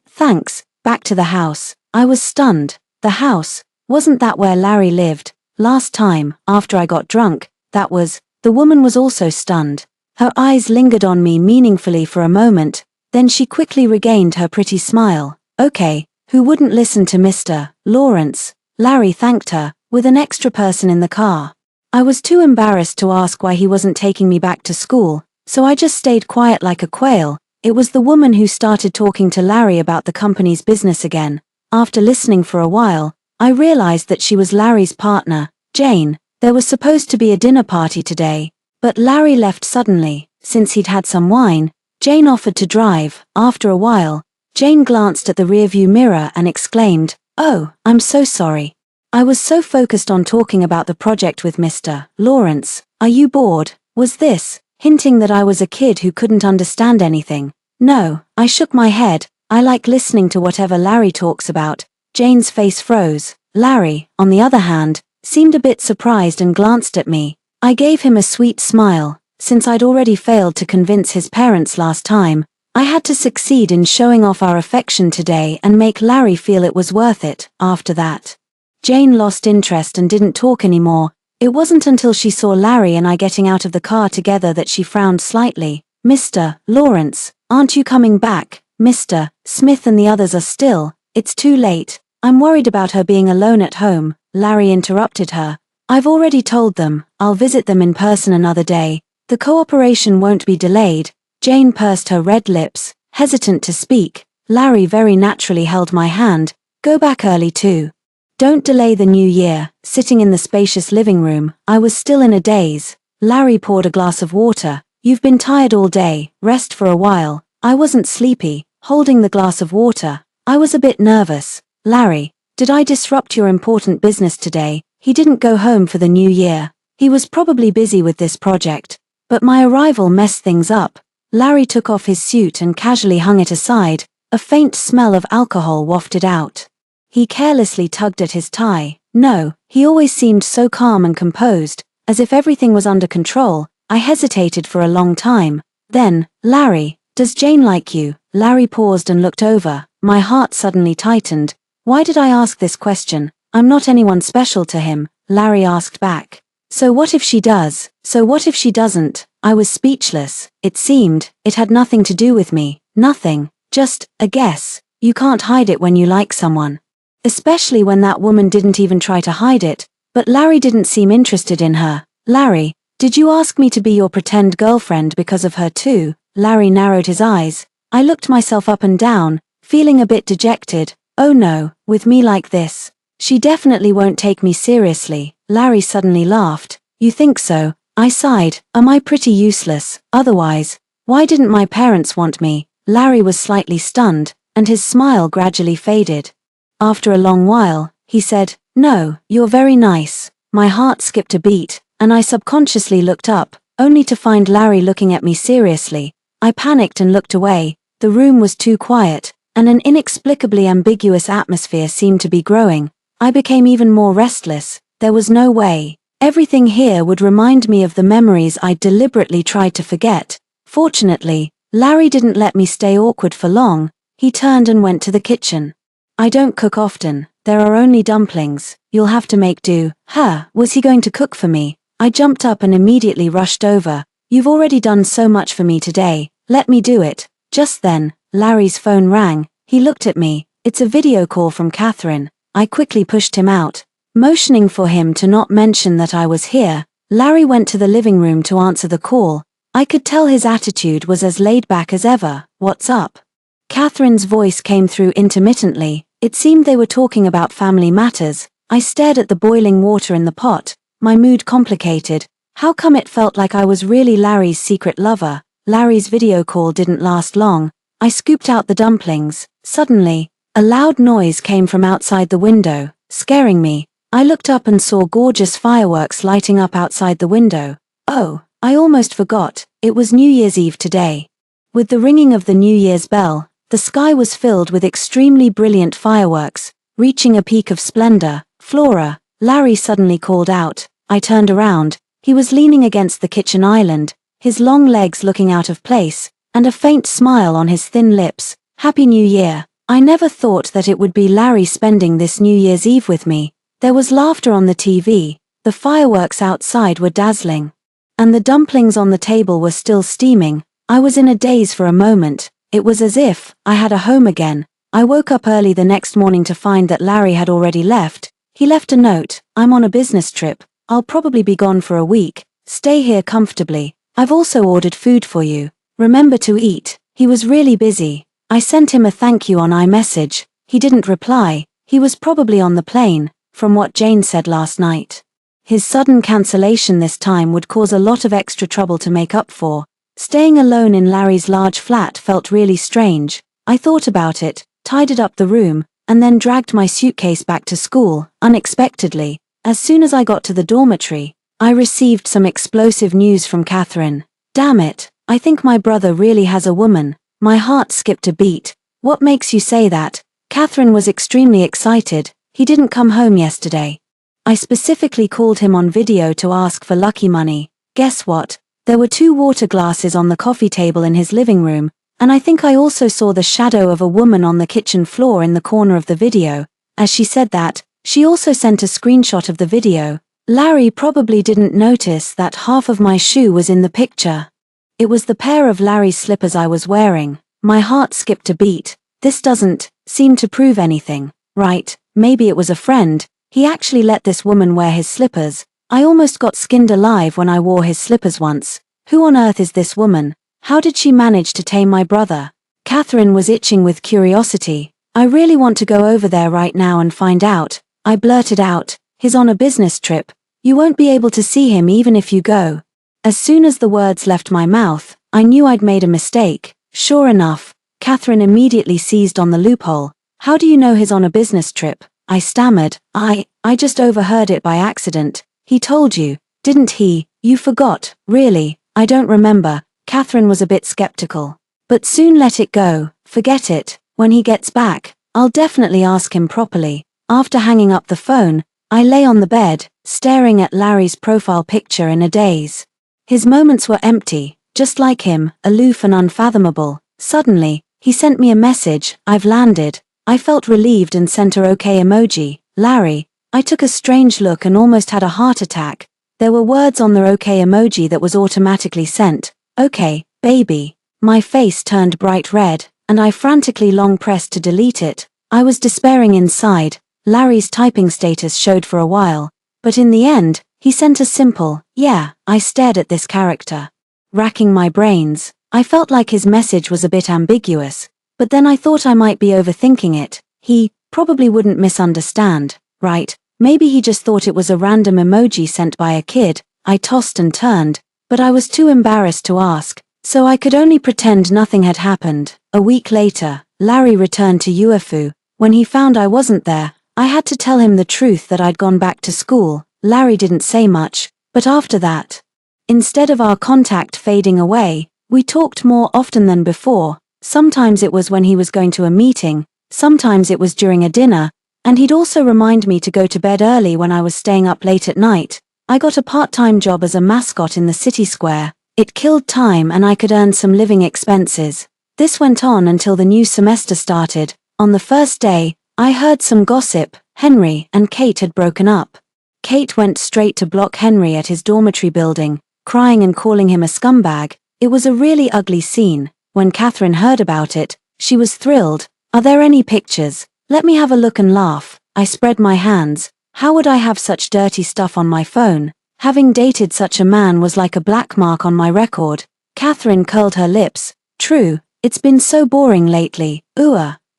Thanks, back to the house. I was stunned. The house, wasn't that where Larry lived? Last time, after I got drunk, that was. The woman was also stunned. Her eyes lingered on me meaningfully for a moment, then she quickly regained her pretty smile. "Okay, who wouldn't listen to Mr. Lawrence?" Larry thanked her, with an extra person in the car. I was too embarrassed to ask why he wasn't taking me back to school, so I just stayed quiet like a quail. It was the woman who started talking to Larry about the company's business again. After listening for a while, I realized that she was Larry's partner, Jane. There was supposed to be a dinner party today, but Larry left suddenly. Since he'd had some wine, Jane offered to drive. After a while, Jane glanced at the rearview mirror and exclaimed, "Oh, I'm so sorry. I was so focused on talking about the project with Mr. Lawrence. Are you bored?" Was this, hinting that I was a kid who couldn't understand anything? No, I shook my head. I like listening to whatever Larry talks about. Jane's face froze. Larry, on the other hand, seemed a bit surprised and glanced at me. I gave him a sweet smile. Since I'd already failed to convince his parents last time, I had to succeed in showing off our affection today and make Larry feel it was worth it. After that, Jane lost interest and didn't talk anymore. It wasn't until she saw Larry and I getting out of the car together that she frowned slightly. "Mr. Lawrence, aren't you coming back? Mr. Smith and the others are still. It's too late. I'm worried about her being alone at home." Larry interrupted her. "I've already told them. I'll visit them in person another day. The cooperation won't be delayed." Jane pursed her red lips, hesitant to speak. Larry very naturally held my hand. "Go back early too. Don't delay the new year." Sitting in the spacious living room, I was still in a daze. Larry poured a glass of water. "You've been tired all day, rest for a while." I wasn't sleepy, holding the glass of water. I was a bit nervous. "Larry, did I disrupt your important business today?" He didn't go home for the new year. He was probably busy with this project. But my arrival messed things up. Larry took off his suit and casually hung it aside. A faint smell of alcohol wafted out. He carelessly tugged at his tie. No, he always seemed so calm and composed, as if everything was under control. I hesitated for a long time. Then, "Larry, does Jane like you?" Larry paused and looked over. My heart suddenly tightened. Why did I ask this question? "I'm not anyone special to him," Larry asked back. "So what if she does? So what if she doesn't?" I was speechless. It seemed, it had nothing to do with me. Nothing. Just a guess. You can't hide it when you like someone. Especially when that woman didn't even try to hide it. But Larry didn't seem interested in her. "Larry, did you ask me to be your pretend girlfriend because of her too?" Larry narrowed his eyes. I looked myself up and down, feeling a bit dejected. "Oh no, with me like this. She definitely won't take me seriously." Larry suddenly laughed. "You think so?" I sighed. "Am I pretty useless? Otherwise, why didn't my parents want me?" Larry was slightly stunned, and his smile gradually faded. After a long while, he said, "No, you're very nice." My heart skipped a beat, and I subconsciously looked up, only to find Larry looking at me seriously. I panicked and looked away. The room was too quiet, and an inexplicably ambiguous atmosphere seemed to be growing. I became even more restless. There was no way. Everything here would remind me of the memories I deliberately tried to forget. Fortunately, Larry didn't let me stay awkward for long. He turned and went to the kitchen. "I don't cook often. There are only dumplings. You'll have to make do." Was he going to cook for me? I jumped up and immediately rushed over. "You've already done so much for me today. Let me do it." Just then, Larry's phone rang. He looked at me. "It's a video call from Catherine." I quickly pushed him out. Motioning for him to not mention that I was here, Larry went to the living room to answer the call. I could tell his attitude was as laid back as ever. "What's up?" Catherine's voice came through intermittently. It seemed they were talking about family matters. I stared at the boiling water in the pot, my mood complicated. How come it felt like I was really Larry's secret lover? Larry's video call didn't last long. I scooped out the dumplings. Suddenly, A loud noise came from outside the window, scaring me. I looked up and saw gorgeous fireworks lighting up outside the window. Oh, I almost forgot, it was New Year's Eve today. With the ringing of the New Year's bell, the sky was filled with extremely brilliant fireworks, reaching a peak of splendor. Flora, Larry suddenly called out. I turned around. He was leaning against the kitchen island, his long legs looking out of place, and a faint smile on his thin lips. Happy New Year. I never thought that it would be Larry spending this New Year's Eve with me. There was laughter on the TV, the fireworks outside were dazzling, and the dumplings on the table were still steaming. I was in a daze for a moment. It was as if I had a home again. I woke up early the next morning to find that Larry had already left. He left a note. I'm on a business trip. I'll probably be gone for a week. Stay here comfortably. I've also ordered food for you. Remember to eat. He was really busy. I sent him a thank you on iMessage. He didn't reply. He was probably on the plane, from what Jane said last night. His sudden cancellation this time would cause a lot of extra trouble to make up for. Staying alone in Larry's large flat felt really strange. I thought about it, tidied up the room, and then dragged my suitcase back to school, unexpectedly. As soon as I got to the dormitory, I received some explosive news from Catherine. Damn it, I think my brother really has a woman. My heart skipped a beat. What makes you say that? Catherine was extremely excited. He didn't come home yesterday. I specifically called him on video to ask for lucky money. Guess what? There were 2 water glasses on the coffee table in his living room, and I think I also saw the shadow of a woman on the kitchen floor in the corner of the video. As she said that, she also sent a screenshot of the video. Larry probably didn't notice that half of my shoe was in the picture. It was the pair of Larry's slippers I was wearing. My heart skipped a beat. This doesn't seem to prove anything, right? Maybe it was a friend. He actually let this woman wear his slippers. I almost got skinned alive when I wore his slippers once. Who on earth is this woman? How did she manage to tame my brother? Catherine was itching with curiosity. I really want to go over there right now and find out. I blurted out. He's on a business trip. You won't be able to see him even if you go. As soon as the words left my mouth, I knew I'd made a mistake. Sure enough, Catherine immediately seized on the loophole. How do you know he's on a business trip? I stammered. I just overheard it by accident. He told you, didn't he? You forgot. Really? I don't remember. Catherine was a bit skeptical. But soon let it go. Forget it. When he gets back, I'll definitely ask him properly. After hanging up the phone, I lay on the bed, staring at Larry's profile picture in a daze. His moments were empty, just like him, aloof and unfathomable. Suddenly, he sent me a message. I've landed. I felt relieved and sent a okay emoji. Larry. I took a strange look and almost had a heart attack. There were words on the okay emoji that was automatically sent. Okay, baby. My face turned bright red, and I frantically long pressed to delete it. I was despairing inside. Larry's typing status showed for a while, but in the end, he sent a simple, yeah. I stared at this character, racking my brains. I felt like his message was a bit ambiguous, but then I thought I might be overthinking it. He probably wouldn't misunderstand, right? Maybe he just thought it was a random emoji sent by a kid. I tossed and turned, but I was too embarrassed to ask, so I could only pretend nothing had happened. A week later, Larry returned to UFU. When he found I wasn't there, I had to tell him the truth that I'd gone back to school. Larry didn't say much, but after that, instead of our contact fading away, we talked more often than before. Sometimes it was when he was going to a meeting, sometimes it was during a dinner, and he'd also remind me to go to bed early when I was staying up late at night. I got a part-time job as a mascot in the city square. It killed time and I could earn some living expenses. This went on until the new semester started. On the first day, I heard some gossip. Henry and Kate had broken up. Kate went straight to block Henry at his dormitory building, crying and calling him a scumbag. It was a really ugly scene. When Catherine heard about it, she was thrilled. Are there any pictures? Let me have a look and laugh. I spread my hands. How would I have such dirty stuff on my phone? Having dated such a man was like a black mark on my record. Catherine curled her lips. True, it's been so boring lately.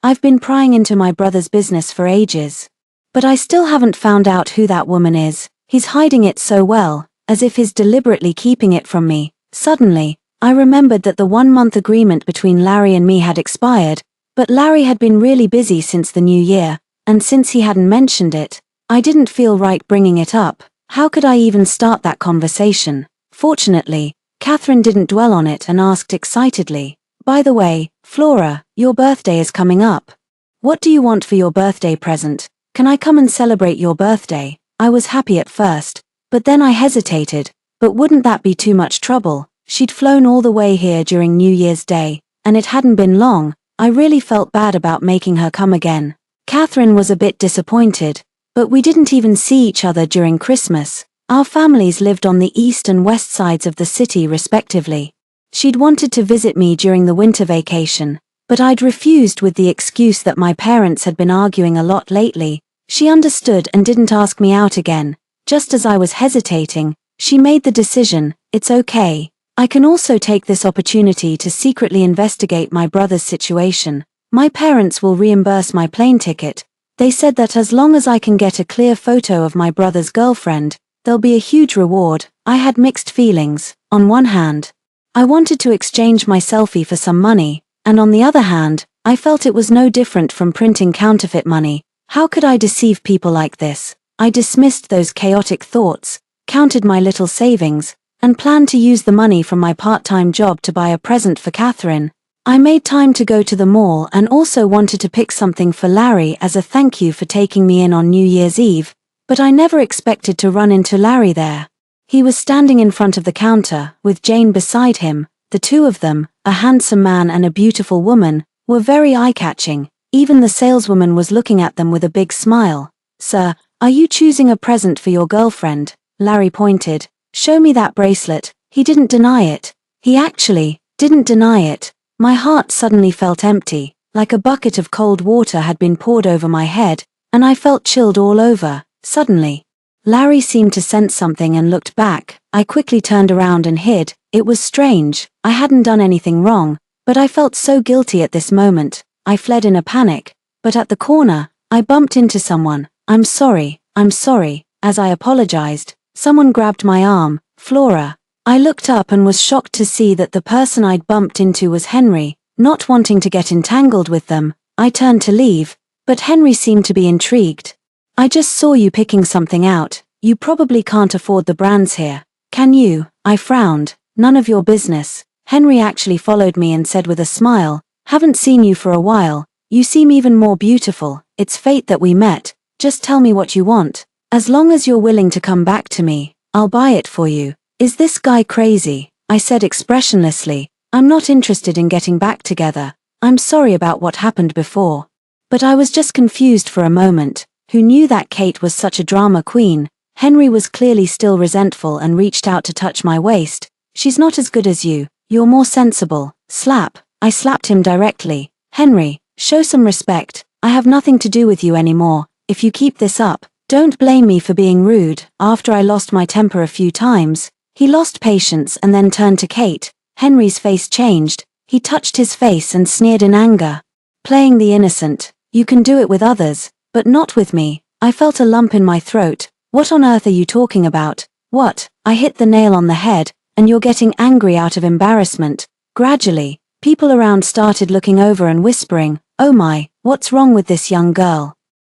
I've been prying into my brother's business for ages. But I still haven't found out who that woman is. He's hiding it so well, as if he's deliberately keeping it from me. Suddenly, I remembered that the 1-month agreement between Larry and me had expired, But Larry had been really busy since the new year, and since he hadn't mentioned it, I didn't feel right bringing it up. How could I even start that conversation? Fortunately, Catherine didn't dwell on it and asked excitedly, "By the way, Flora, your birthday is coming up. What do you want for your birthday present? Can I come and celebrate your birthday?" I was happy at first, but then I hesitated. But wouldn't that be too much trouble? She'd flown all the way here during New Year's Day, and it hadn't been long. I really felt bad about making her come again. Catherine was a bit disappointed, but we didn't even see each other during Christmas. Our families lived on the east and west sides of the city respectively. She'd wanted to visit me during the winter vacation, but I'd refused with the excuse that my parents had been arguing a lot lately. She understood and didn't ask me out again. Just as I was hesitating, she made the decision, "It's okay. I can also take this opportunity to secretly investigate my brother's situation. My parents will reimburse my plane ticket. They said that as long as I can get a clear photo of my brother's girlfriend, there'll be a huge reward." I had mixed feelings. On one hand, I wanted to exchange my selfie for some money, and on the other hand, I felt it was no different from printing counterfeit money. How could I deceive people like this? I dismissed those chaotic thoughts, counted my little savings, and planned to use the money from my part-time job to buy a present for Catherine. I made time to go to the mall and also wanted to pick something for Larry as a thank you for taking me in on New Year's Eve, but I never expected to run into Larry there. He was standing in front of the counter, with Jane beside him. The two of them, a handsome man and a beautiful woman, were very eye-catching. Even the saleswoman was looking at them with a big smile. "Sir, are you choosing a present for your girlfriend?" Larry pointed. "Show me that bracelet." He didn't deny it. He actually didn't deny it. My heart suddenly felt empty, like a bucket of cold water had been poured over my head, and I felt chilled all over. Suddenly, Larry seemed to sense something and looked back. I quickly turned around and hid. It was strange. I hadn't done anything wrong, but I felt so guilty at this moment. I fled in a panic, but at the corner, I bumped into someone. I'm sorry." As I apologized, someone grabbed my arm. "Flora." I looked up and was shocked to see that the person I'd bumped into was Henry. Not wanting to get entangled with them, I turned to leave, but Henry seemed to be intrigued. "I just saw you picking something out. You probably can't afford the brands here. Can you?" I frowned. "None of your business." Henry actually followed me and said with a smile, "Haven't seen you for a while. You seem even more beautiful. It's fate that we met. Just tell me what you want. As long as you're willing to come back to me, I'll buy it for you." "Is this guy crazy?" I said expressionlessly. "I'm not interested in getting back together. I'm sorry about what happened before." But I was just confused for a moment. Who knew that Kate was such a drama queen? Henry was clearly still resentful and reached out to touch my waist. "She's not as good as you. You're more sensible." Slap. I slapped him directly. "Henry, show some respect. I have nothing to do with you anymore. If you keep this up, don't blame me for being rude." After I lost my temper a few times, he lost patience and then turned to Kate. Henry's face changed. He touched his face and sneered in anger. "Playing the innocent. You can do it with others, but not with me." I felt a lump in my throat. "What on earth are you talking about?" "What?" I hit the nail on the head. "And you're getting angry out of embarrassment." Gradually, people around started looking over and whispering, "Oh my, what's wrong with this young girl?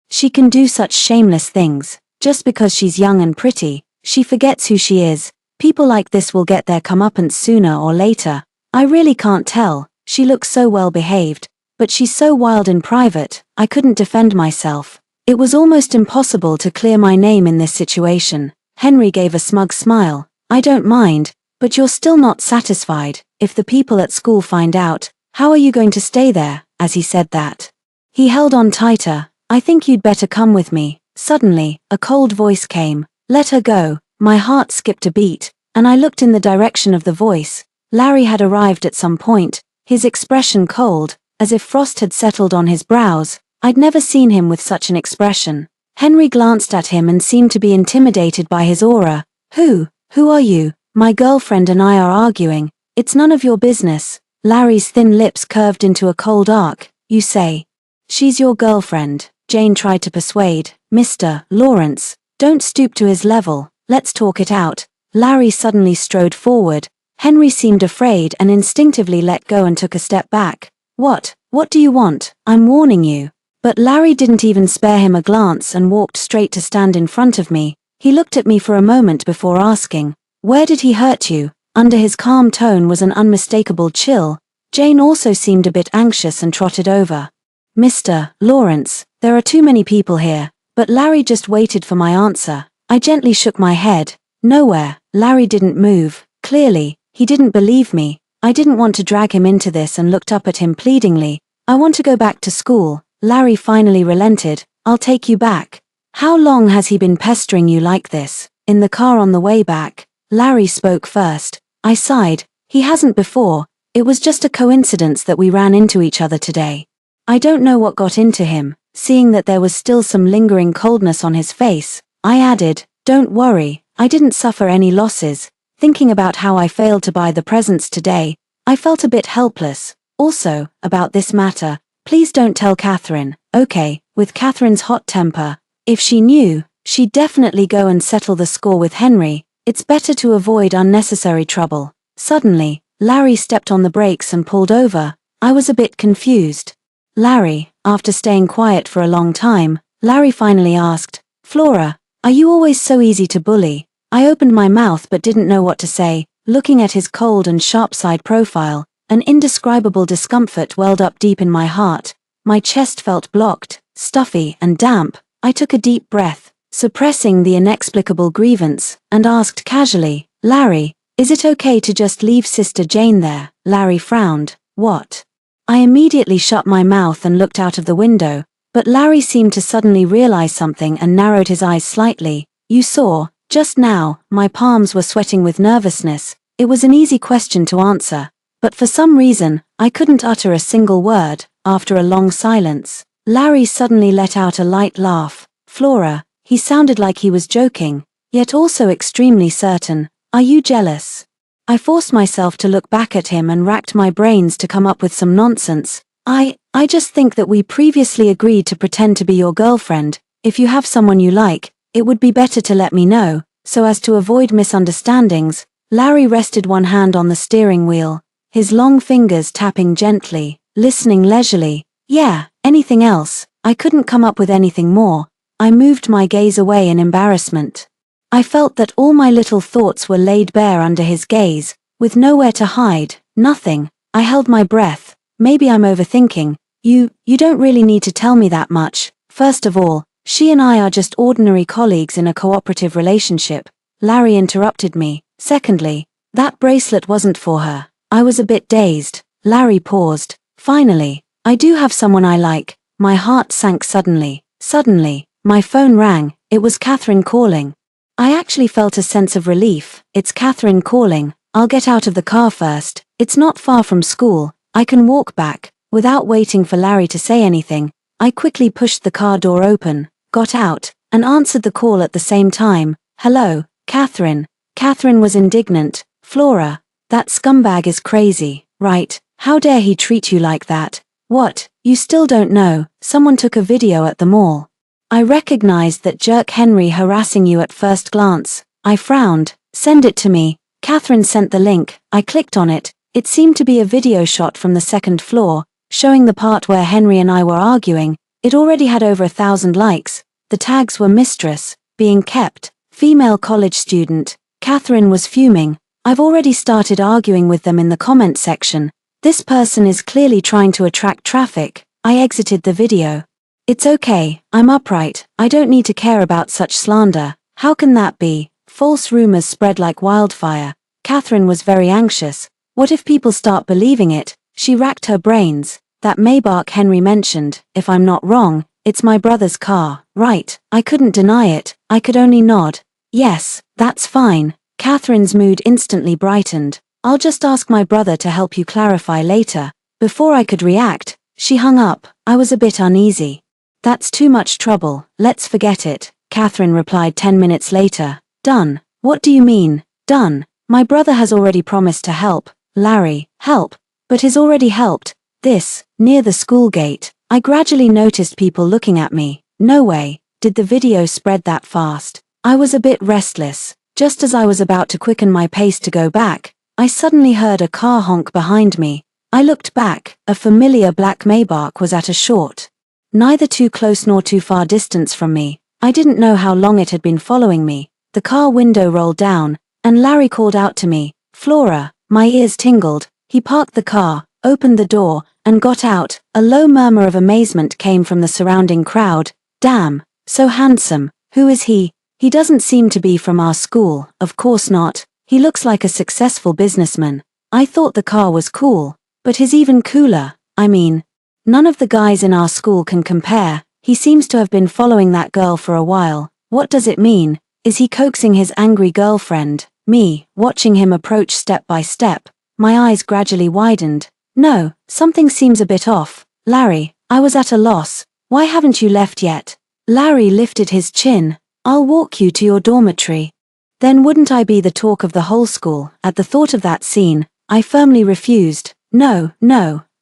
She can do such shameless things. Just because she's young and pretty, she forgets who she is. People like this will get their comeuppance sooner or later. I really can't tell. She looks so well behaved, but she's so wild in private." I couldn't defend myself. It was almost impossible to clear my name in this situation. Henry gave a smug smile. "I don't mind, but you're still not satisfied. If the people at school find out, how are you going to stay there?" As he said that, he held on tighter. "I think you'd better come with me." Suddenly, a cold voice came. "Let her go." My heart skipped a beat, and I looked in the direction of the voice. Larry had arrived at some point, his expression cold, as if frost had settled on his brows. I'd never seen him with such an expression. Henry glanced at him and seemed to be intimidated by his aura. Who are you?" "My girlfriend and I are arguing." "It's none of your business." Larry's thin lips curved into a cold arc. "You say she's your girlfriend?" Jane tried to persuade. "Mr. Lawrence, don't stoop to his level. Let's talk it out." Larry suddenly strode forward. Henry seemed afraid and instinctively let go and took a step back. What do you want? I'm warning you." But Larry didn't even spare him a glance and walked straight to stand in front of me. He looked at me for a moment before asking, "Where did he hurt you?" Under his calm tone was an unmistakable chill. Jane also seemed a bit anxious and trotted over. "Mr. Lawrence, there are too many people here." But Larry just waited for my answer. I gently shook my head. "Nowhere." Larry didn't move. Clearly, he didn't believe me. I didn't want to drag him into this and looked up at him pleadingly. "I want to go back to school." Larry finally relented. "I'll take you back." "How long has he been pestering you like this?" In the car on the way back, Larry spoke first. I sighed. "He hasn't before. It was just a coincidence that we ran into each other today." I don't know what got into him. Seeing that there was still some lingering coldness on his face, I added, "Don't worry, I didn't suffer any losses." Thinking about how I failed to buy the presents today, I felt a bit helpless. "Also, about this matter, please don't tell Catherine, okay?" With Catherine's hot temper, if she knew, she'd definitely go and settle the score with Henry. It's better to avoid unnecessary trouble. Suddenly, Larry stepped on the brakes and pulled over. I was a bit confused. "Larry," after staying quiet for a long time, Larry finally asked, "Flora, are you always so easy to bully?" I opened my mouth but didn't know what to say. Looking at his cold and sharp-side profile, an indescribable discomfort welled up deep in my heart. My chest felt blocked, stuffy, and damp. I took a deep breath, suppressing the inexplicable grievance, and asked casually, "Larry, is it okay to just leave Sister Jane there?" Larry frowned. "What?" I immediately shut my mouth and looked out of the window, but Larry seemed to suddenly realize something and narrowed his eyes slightly. "You saw, just now." My palms were sweating with nervousness. It was an easy question to answer, but for some reason, I couldn't utter a single word. After a long silence, Larry suddenly let out a light laugh. "Flora," he sounded like he was joking, yet also extremely certain, "are you jealous?" I forced myself to look back at him and racked my brains to come up with some nonsense. I just think that we previously agreed to pretend to be your girlfriend. If you have someone you like, it would be better to let me know." So as to avoid misunderstandings, Larry rested one hand on the steering wheel, his long fingers tapping gently, listening leisurely. "Yeah, anything else?" I couldn't come up with anything more. I moved my gaze away in embarrassment. I felt that all my little thoughts were laid bare under his gaze, with nowhere to hide. "Nothing." I held my breath. "Maybe I'm overthinking. You don't really need to tell me that much. First of all, she and I are just ordinary colleagues in a cooperative relationship." Larry interrupted me. "Secondly, that bracelet wasn't for her." I was a bit dazed. Larry paused. "Finally, I do have someone I like." My heart sank suddenly. Suddenly, my phone rang. It was Catherine calling. I actually felt a sense of relief. "It's Catherine calling. I'll get out of the car first. It's not far from school. I can walk back." Without waiting for Larry to say anything, I quickly pushed the car door open, got out, and answered the call at the same time. "Hello, Catherine." Catherine was indignant. "Flora, that scumbag is crazy, right? How dare he treat you like that?" "What, you still don't know? Someone took a video at the mall." "I recognized that jerk Henry harassing you at first glance." I frowned. "Send it to me." Catherine sent the link. I clicked on it. It seemed to be a video shot from the second floor, showing the part where Henry and I were arguing. It already had over 1,000 likes. The tags were mistress, being kept, female college student. Catherine was fuming. "I've already started arguing with them in the comment section. This person is clearly trying to attract traffic." I exited the video. "It's okay, I'm upright. I don't need to care about such slander." "How can that be?" "False rumors spread like wildfire." Catherine was very anxious. "What if people start believing it?" She racked her brains. "That Maybach Henry mentioned, if I'm not wrong, it's my brother's car, right?" I couldn't deny it. I could only nod. "Yes, that's fine." Catherine's mood instantly brightened. "I'll just ask my brother to help you clarify later." Before I could react, she hung up. I was a bit uneasy. "That's too much trouble, let's forget it," Catherine replied 10 minutes later. "Done." "What do you mean, done?" "My brother has already promised to help." "Larry, help?" "But he's already helped." "This, near the school gate." I gradually noticed people looking at me. No way, did the video spread that fast? I was a bit restless. Just as I was about to quicken my pace to go back, I suddenly heard a car honk behind me. I looked back. A familiar black Maybach was at a short, neither too close nor too far distance from me. I didn't know how long it had been following me. The car window rolled down, and Larry called out to me, "Flora." My ears tingled. He parked the car, opened the door, and got out. A low murmur of amazement came from the surrounding crowd. "Damn, so handsome. Who is he? He doesn't seem to be from our school." "Of course not. He looks like a successful businessman." I thought the car was cool, but he's even cooler. I mean, none of the guys in our school can compare. He seems to have been following that girl for a while. What does it mean? Is he coaxing his angry girlfriend? Me, watching him approach step by step, my eyes gradually widened. No, something seems a bit off. "Larry," I was at a loss. "Why haven't you left yet?" Larry lifted his chin. "I'll walk you to your dormitory." Then wouldn't I be the talk of the whole school? At the thought of that scene, I firmly refused. No,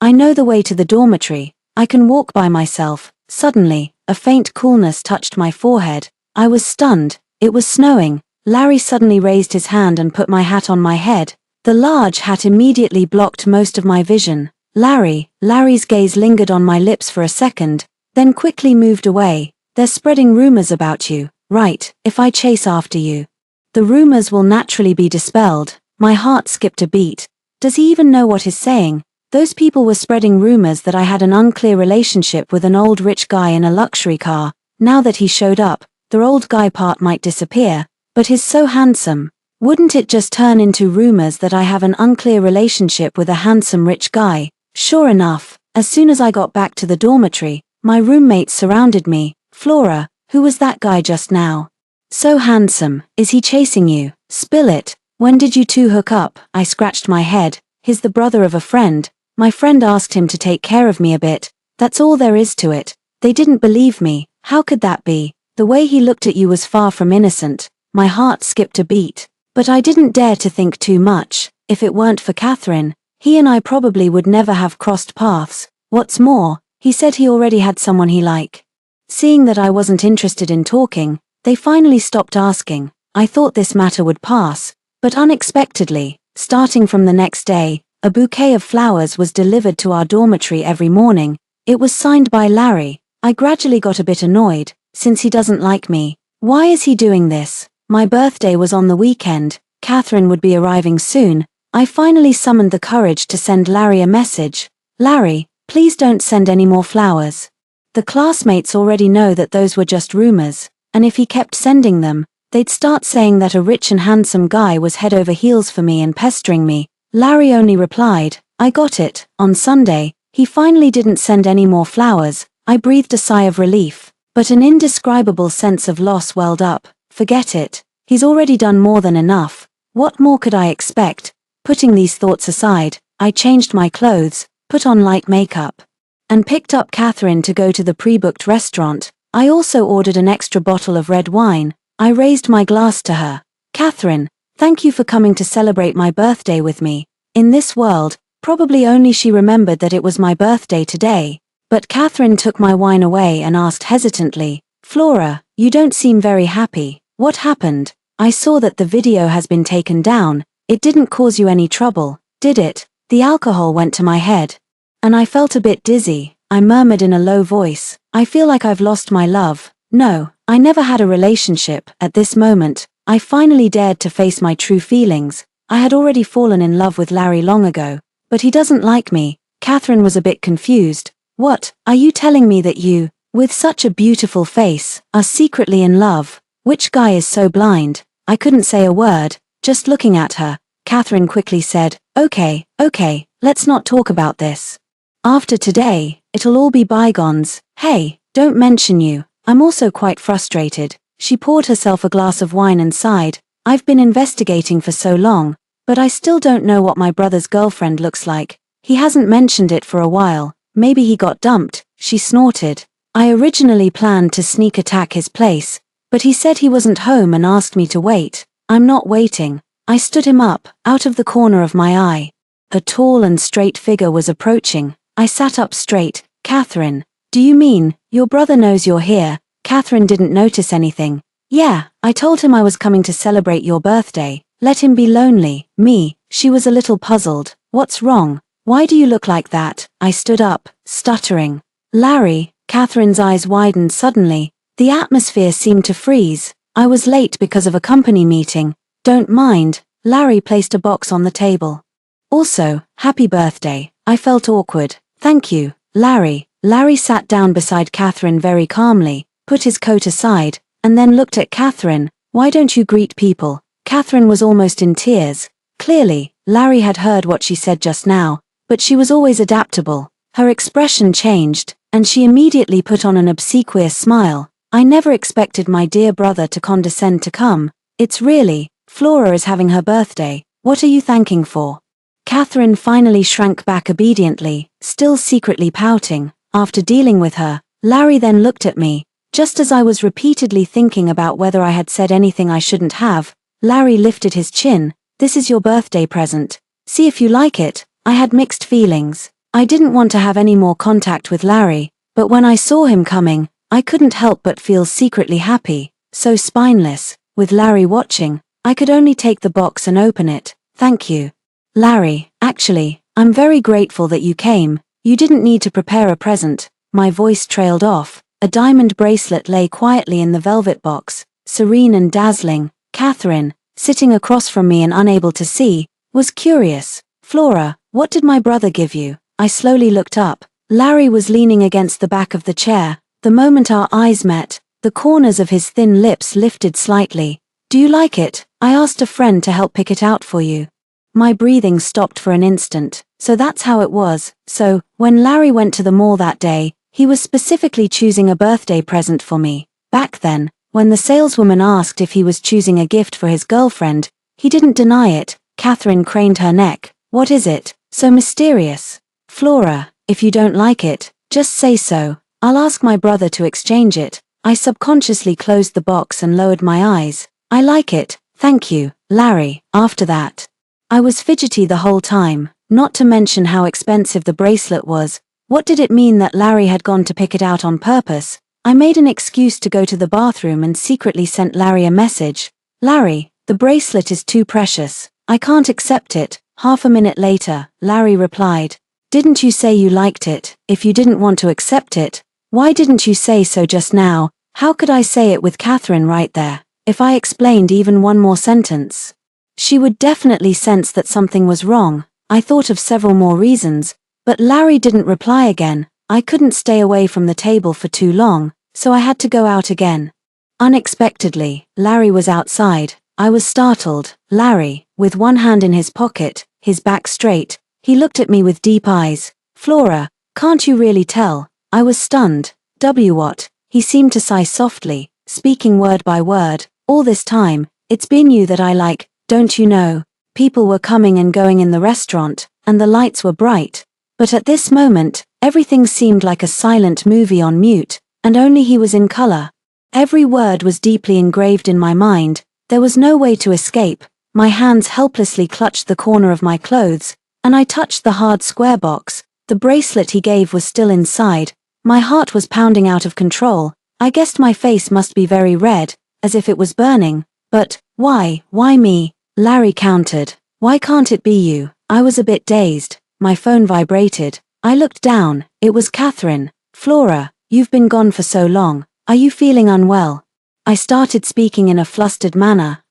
I know the way to the dormitory. I can walk by myself." Suddenly, a faint coolness touched my forehead. I was stunned. It was snowing. Larry suddenly raised his hand and put my hat on my head. The large hat immediately blocked most of my vision. Larry's gaze lingered on my lips for a second, then quickly moved away. "They're spreading rumors about you, right? If I chase after you, the rumors will naturally be dispelled." My heart skipped a beat. Does he even know what he's saying? Those people were spreading rumors that I had an unclear relationship with an old rich guy in a luxury car. Now that he showed up, the old guy part might disappear, but he's so handsome. Wouldn't it just turn into rumors that I have an unclear relationship with a handsome rich guy? Sure enough, as soon as I got back to the dormitory, my roommates surrounded me. "Flora, who was that guy just now? So handsome. Is he chasing you? Spill it. When did you two hook up?" I scratched my head. "He's the brother of a friend. My friend asked him to take care of me a bit. That's all there is to it." They didn't believe me. How could that be? The way he looked at you was far from innocent. My heart skipped a beat. But I didn't dare to think too much. If it weren't for Catherine, he and I probably would never have crossed paths. What's more, he said he already had someone he liked. Seeing that I wasn't interested in talking, they finally stopped asking. I thought this matter would pass, but unexpectedly, starting from the next day, a bouquet of flowers was delivered to our dormitory every morning. It was signed by Larry. I gradually got a bit annoyed, since he doesn't like me. Why is he doing this? My birthday was on the weekend. Catherine would be arriving soon. I finally summoned the courage to send Larry a message. "Larry, please don't send any more flowers. The classmates already know that those were just rumors, and if he kept sending them, they'd start saying that a rich and handsome guy was head over heels for me and pestering me." Larry only replied, "I got it." On Sunday, he finally didn't send any more flowers. I breathed a sigh of relief, but an indescribable sense of loss welled up. Forget it. He's already done more than enough. What more could I expect? Putting these thoughts aside, I changed my clothes, put on light makeup, and picked up Catherine to go to the pre-booked restaurant. I also ordered an extra bottle of red wine. I raised my glass to her. "Catherine, thank you for coming to celebrate my birthday with me." In this world, probably only she remembered that it was my birthday today. But Catherine took my wine away and asked hesitantly, "Flora, you don't seem very happy. What happened? I saw that the video has been taken down. It didn't cause you any trouble, did it?" The alcohol went to my head, and I felt a bit dizzy. I murmured in a low voice, "I feel like I've lost my love." No, I never had a relationship. At this moment, I finally dared to face my true feelings. I had already fallen in love with Larry long ago, but he doesn't like me. Catherine was a bit confused. "What, are you telling me that you, with such a beautiful face, are secretly in love? Which guy is so blind?" I couldn't say a word, just looking at her. Catherine quickly said, Okay, let's not talk about this. After today, it'll all be bygones." "Hey, don't mention you. I'm also quite frustrated." She poured herself a glass of wine and sighed. "I've been investigating for so long, but I still don't know what my brother's girlfriend looks like. He hasn't mentioned it for a while. Maybe he got dumped." She snorted. "I originally planned to sneak attack his place, but he said he wasn't home and asked me to wait." "I'm not waiting." I stood him up, out of the corner of my eye. A tall and straight figure was approaching. I sat up straight. "Catherine, do you mean, your brother knows you're here?" Catherine didn't notice anything. "Yeah, I told him I was coming to celebrate your birthday. Let him be lonely." Me, she was a little puzzled. "What's wrong? Why do you look like that? I stood up, stuttering. Larry, Catherine's eyes widened suddenly. The atmosphere seemed to freeze. I was late because of a company meeting. Don't mind. Larry placed a box on the table. Also, happy birthday. I felt awkward. Thank you, Larry. Larry sat down beside Catherine very calmly, put his coat aside, and then looked at Catherine. Why don't you greet people? Catherine was almost in tears. Clearly, Larry had heard what she said just now, but she was always adaptable. Her expression changed, and she immediately put on an obsequious smile. I never expected my dear brother to condescend to come. It's really, Flora is having her birthday. What are you thanking for? Catherine finally shrank back obediently, still secretly pouting. After dealing with her, Larry then looked at me. Just as I was repeatedly thinking about whether I had said anything I shouldn't have, Larry lifted his chin. This is your birthday present. See if you like it. I had mixed feelings. I didn't want to have any more contact with Larry, but when I saw him coming, I couldn't help but feel secretly happy. So spineless. With Larry watching, I could only take the box and open it. Thank you. Larry, actually, I'm very grateful that you came. You didn't need to prepare a present. My voice trailed off. A diamond bracelet lay quietly in the velvet box, serene and dazzling. Catherine, sitting across from me and unable to see, was curious. Flora, what did my brother give you? I slowly looked up. Larry was leaning against the back of the chair. The moment our eyes met, the corners of his thin lips lifted slightly. Do you like it? I asked a friend to help pick it out for you. My breathing stopped for an instant. So that's how it was. So, when Larry went to the mall that day, he was specifically choosing a birthday present for me. Back then, when the saleswoman asked if he was choosing a gift for his girlfriend, he didn't deny it. Catherine craned her neck. What is it? So mysterious. Flora, if you don't like it, just say so. I'll ask my brother to exchange it. I subconsciously closed the box and lowered my eyes. I like it, thank you, Larry. After that, I was fidgety the whole time, not to mention how expensive the bracelet was. What did it mean that Larry had gone to pick it out on purpose? I made an excuse to go to the bathroom and secretly sent Larry a message. Larry, the bracelet is too precious. I can't accept it. Half a minute later, Larry replied. Didn't you say you liked it? If you didn't want to accept it, why didn't you say so just now? How could I say it with Catherine right there? If I explained even one more sentence, she would definitely sense that something was wrong. I thought of several more reasons, but Larry didn't reply again. I couldn't stay away from the table for too long, so I had to go out again. Unexpectedly, Larry was outside. I was startled. Larry, with one hand in his pocket, his back straight, he looked at me with deep eyes. Flora, can't you really tell? I was stunned. What? He seemed to sigh softly, speaking word by word. All this time, it's been you that I like, don't you know? People were coming and going in the restaurant, and the lights were bright. But at this moment, everything seemed like a silent movie on mute, and only he was in color. Every word was deeply engraved in my mind. There was no way to escape. My hands helplessly clutched the corner of my clothes, and I touched the hard square box. The bracelet he gave was still inside. My heart was pounding out of control. I guessed my face must be very red, as if it was burning. But, why me? Larry countered. Why can't it be you? I was a bit dazed. My phone vibrated. I looked down. It was Catherine. Flora, you've been gone for so long. Are you feeling unwell? I started speaking in a flustered manner.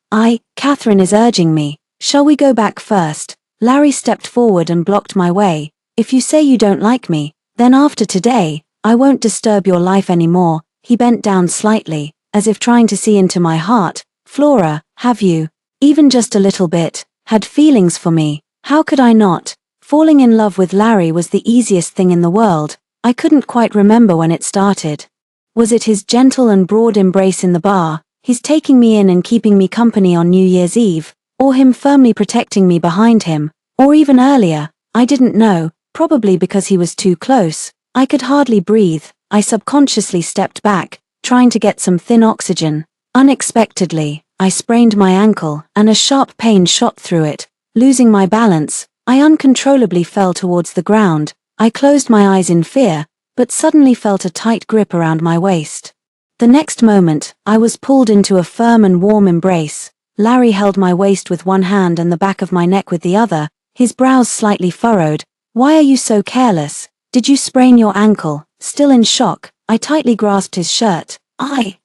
Catherine is urging me. Shall we go back first? Larry stepped forward and blocked my way. If you say you don't like me, then after today, I won't disturb your life anymore. He bent down slightly, as if trying to see into my heart. Flora, have you, even just a little bit, had feelings for me? How could I not? Falling in love with Larry was the easiest thing in the world. I couldn't quite remember when it started. Was it his gentle and broad embrace in the bar, his taking me in and keeping me company on New Year's Eve, or him firmly protecting me behind him, or even earlier? I didn't know, probably because he was too close. I could hardly breathe. I subconsciously stepped back, trying to get some thin oxygen. Unexpectedly, I sprained my ankle, and a sharp pain shot through it. Losing my balance, I uncontrollably fell towards the ground. I closed my eyes in fear, but suddenly felt a tight grip around my waist. The next moment, I was pulled into a firm and warm embrace. Larry held my waist with one hand and the back of my neck with the other, his brows slightly furrowed. Why are you so careless? Did you sprain your ankle? Still in shock, I tightly grasped his shirt.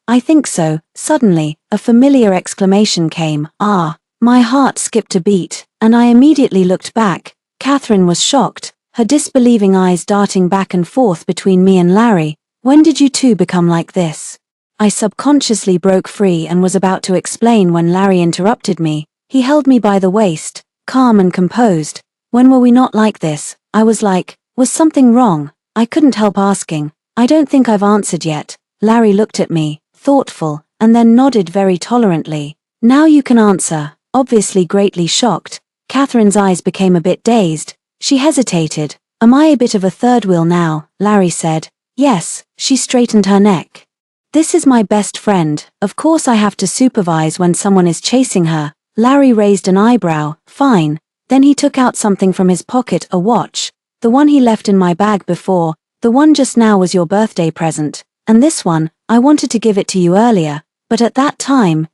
I think so. Suddenly, a familiar exclamation came. Ah! My heart skipped a beat, and I immediately looked back. Catherine was shocked, her disbelieving eyes darting back and forth between me and Larry. When did you two become like this? I subconsciously broke free and was about to explain when Larry interrupted me. He held me by the waist, calm and composed. When were we not like this? I was like, was something wrong? I couldn't help asking. I don't think I've answered yet. Larry looked at me, thoughtful, and then nodded very tolerantly. Now you can answer. Obviously greatly shocked, Catherine's eyes became a bit dazed. She hesitated. Am I a bit of a third wheel now? Larry said. Yes. She straightened her neck. This is my best friend. Of course I have to supervise when someone is chasing her. Larry raised an eyebrow. Fine. Then he took out something from his pocket, a watch. The one he left in my bag before. The one just now was your birthday present. And this one, I wanted to give it to you earlier. But at that time,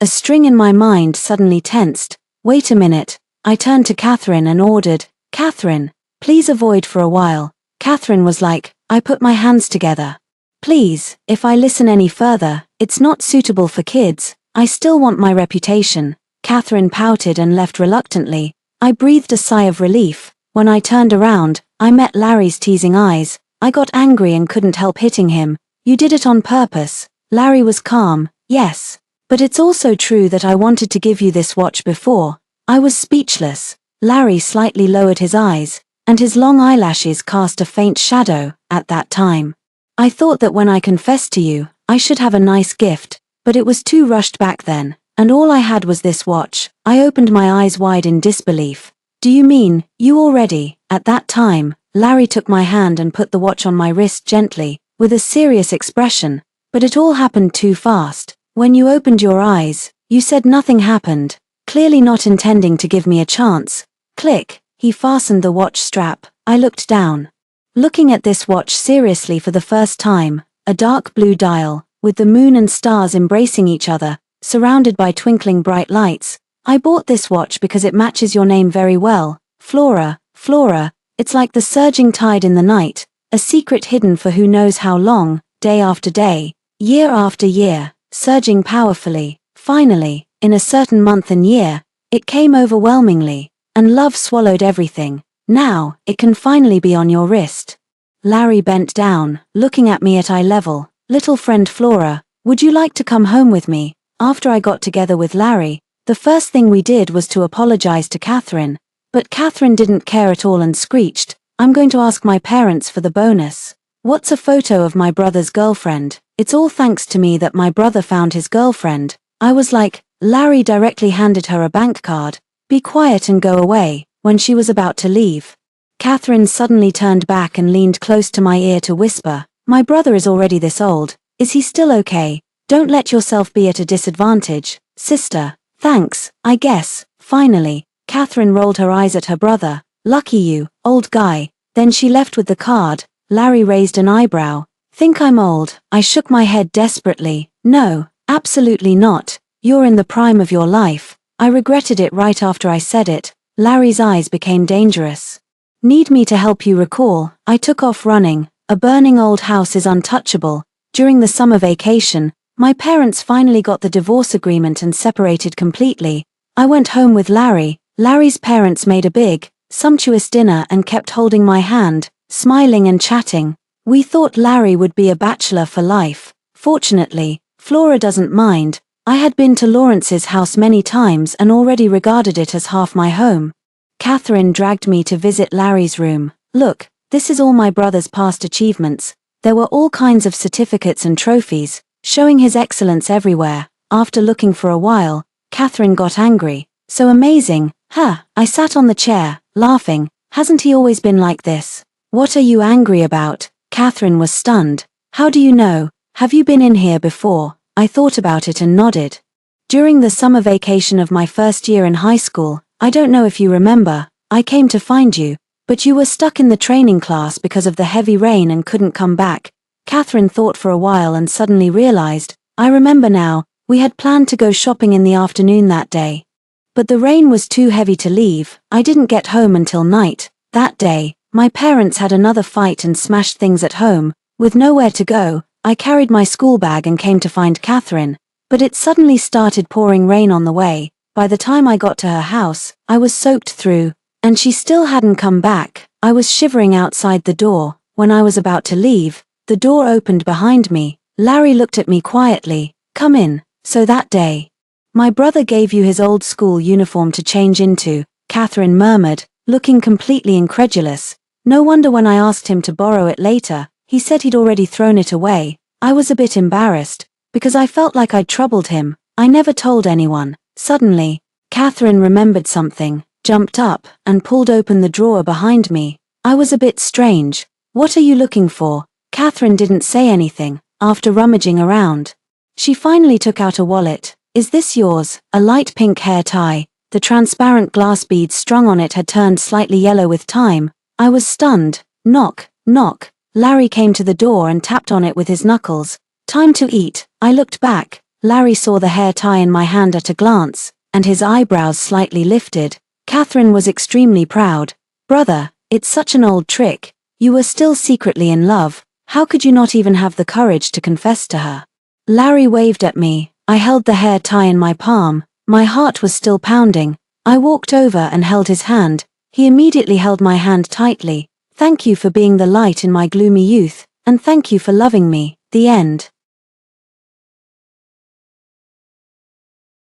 A string in my mind suddenly tensed. Wait a minute. I turned to Catherine and ordered, Catherine, please avoid for a while. Catherine was like, I put my hands together. Please, if I listen any further, it's not suitable for kids. I still want my reputation. Catherine pouted and left reluctantly. I breathed a sigh of relief. When I turned around, I met Larry's teasing eyes. I got angry and couldn't help hitting him. You did it on purpose. Larry was calm. Yes. But it's also true that I wanted to give you this watch before. I was speechless. Larry slightly lowered his eyes, and his long eyelashes cast a faint shadow. At that time, I thought that when I confessed to you, I should have a nice gift, but it was too rushed back then, and all I had was this watch. I opened my eyes wide in disbelief. Do you mean, you already? At that time, Larry took my hand and put the watch on my wrist gently, with a serious expression. But it all happened too fast. When you opened your eyes, you said nothing happened, clearly not intending to give me a chance. Click, he fastened the watch strap. I looked down. Looking at this watch seriously for the first time, a dark blue dial, with the moon and stars embracing each other, surrounded by twinkling bright lights. I bought this watch because it matches your name very well, Flora. Flora, it's like the surging tide in the night, a secret hidden for who knows how long, day after day, year after year. Surging powerfully. Finally, in a certain month and year, it came overwhelmingly, and love swallowed everything. Now, it can finally be on your wrist. Larry bent down, looking at me at eye level. Little friend Flora, would you like to come home with me? After I got together with Larry, the first thing we did was to apologize to Catherine. But Catherine didn't care at all and screeched, I'm going to ask my parents for the bonus. What's a photo of my brother's girlfriend? It's all thanks to me that my brother found his girlfriend. I was like, Larry directly handed her a bank card. Be quiet and go away, when she was about to leave. Catherine suddenly turned back and leaned close to my ear to whisper, my brother is already this old. Is he still okay? Don't let yourself be at a disadvantage, sister. Thanks, I guess. Finally, Catherine rolled her eyes at her brother. Lucky you, old guy. Then she left with the card. Larry raised an eyebrow. Think I'm old? I shook my head desperately. No, absolutely not. You're in the prime of your life. I regretted it right after I said it. Larry's eyes became dangerous. Need me to help you recall? I took off running. A burning old house is untouchable. During the summer vacation, my parents finally got the divorce agreement and separated completely. I went home with Larry. Larry's parents made a big, sumptuous dinner and kept holding my hand, smiling and chatting. We thought Larry would be a bachelor for life. Fortunately, Flora doesn't mind. I had been to Lawrence's house many times and already regarded it as half my home. Catherine dragged me to visit Larry's room. Look, this is all my brother's past achievements. There were all kinds of certificates and trophies, showing his excellence everywhere. After looking for a while, Catherine got angry. So amazing, huh? I sat on the chair, laughing. Hasn't he always been like this? What are you angry about? Catherine was stunned. How do you know? Have you been in here before? I thought about it and nodded. During the summer vacation of my first year in high school, I don't know if you remember, I came to find you, but you were stuck in the training class because of the heavy rain and couldn't come back. Catherine thought for a while and suddenly realized, I remember now, we had planned to go shopping in the afternoon that day. But the rain was too heavy to leave. I didn't get home until night. That day, my parents had another fight and smashed things at home. With nowhere to go, I carried my school bag and came to find Catherine. But it suddenly started pouring rain on the way. By the time I got to her house, I was soaked through, and she still hadn't come back. I was shivering outside the door. When I was about to leave, the door opened behind me. Larry looked at me quietly. "Come in." "So that day, my brother gave you his old school uniform to change into," Catherine murmured, looking completely incredulous. "No wonder when I asked him to borrow it later, he said he'd already thrown it away." I was a bit embarrassed, because I felt like I'd troubled him. I never told anyone. Suddenly, Catherine remembered something, jumped up, and pulled open the drawer behind me. I was a bit strange. "What are you looking for?" Catherine didn't say anything. After rummaging around, she finally took out a wallet. "Is this yours?" A light pink hair tie. The transparent glass beads strung on it had turned slightly yellow with time. I was stunned. Knock, knock. Larry came to the door and tapped on it with his knuckles. "Time to eat." I looked back. Larry saw the hair tie in my hand at a glance, and his eyebrows slightly lifted. Catherine was extremely proud. "Brother, it's such an old trick. You were still secretly in love. How could you not even have the courage to confess to her?" Larry waved at me. I held the hair tie in my palm. My heart was still pounding. I walked over and held his hand. He immediately held my hand tightly. "Thank you for being the light in my gloomy youth, and thank you for loving me." The end.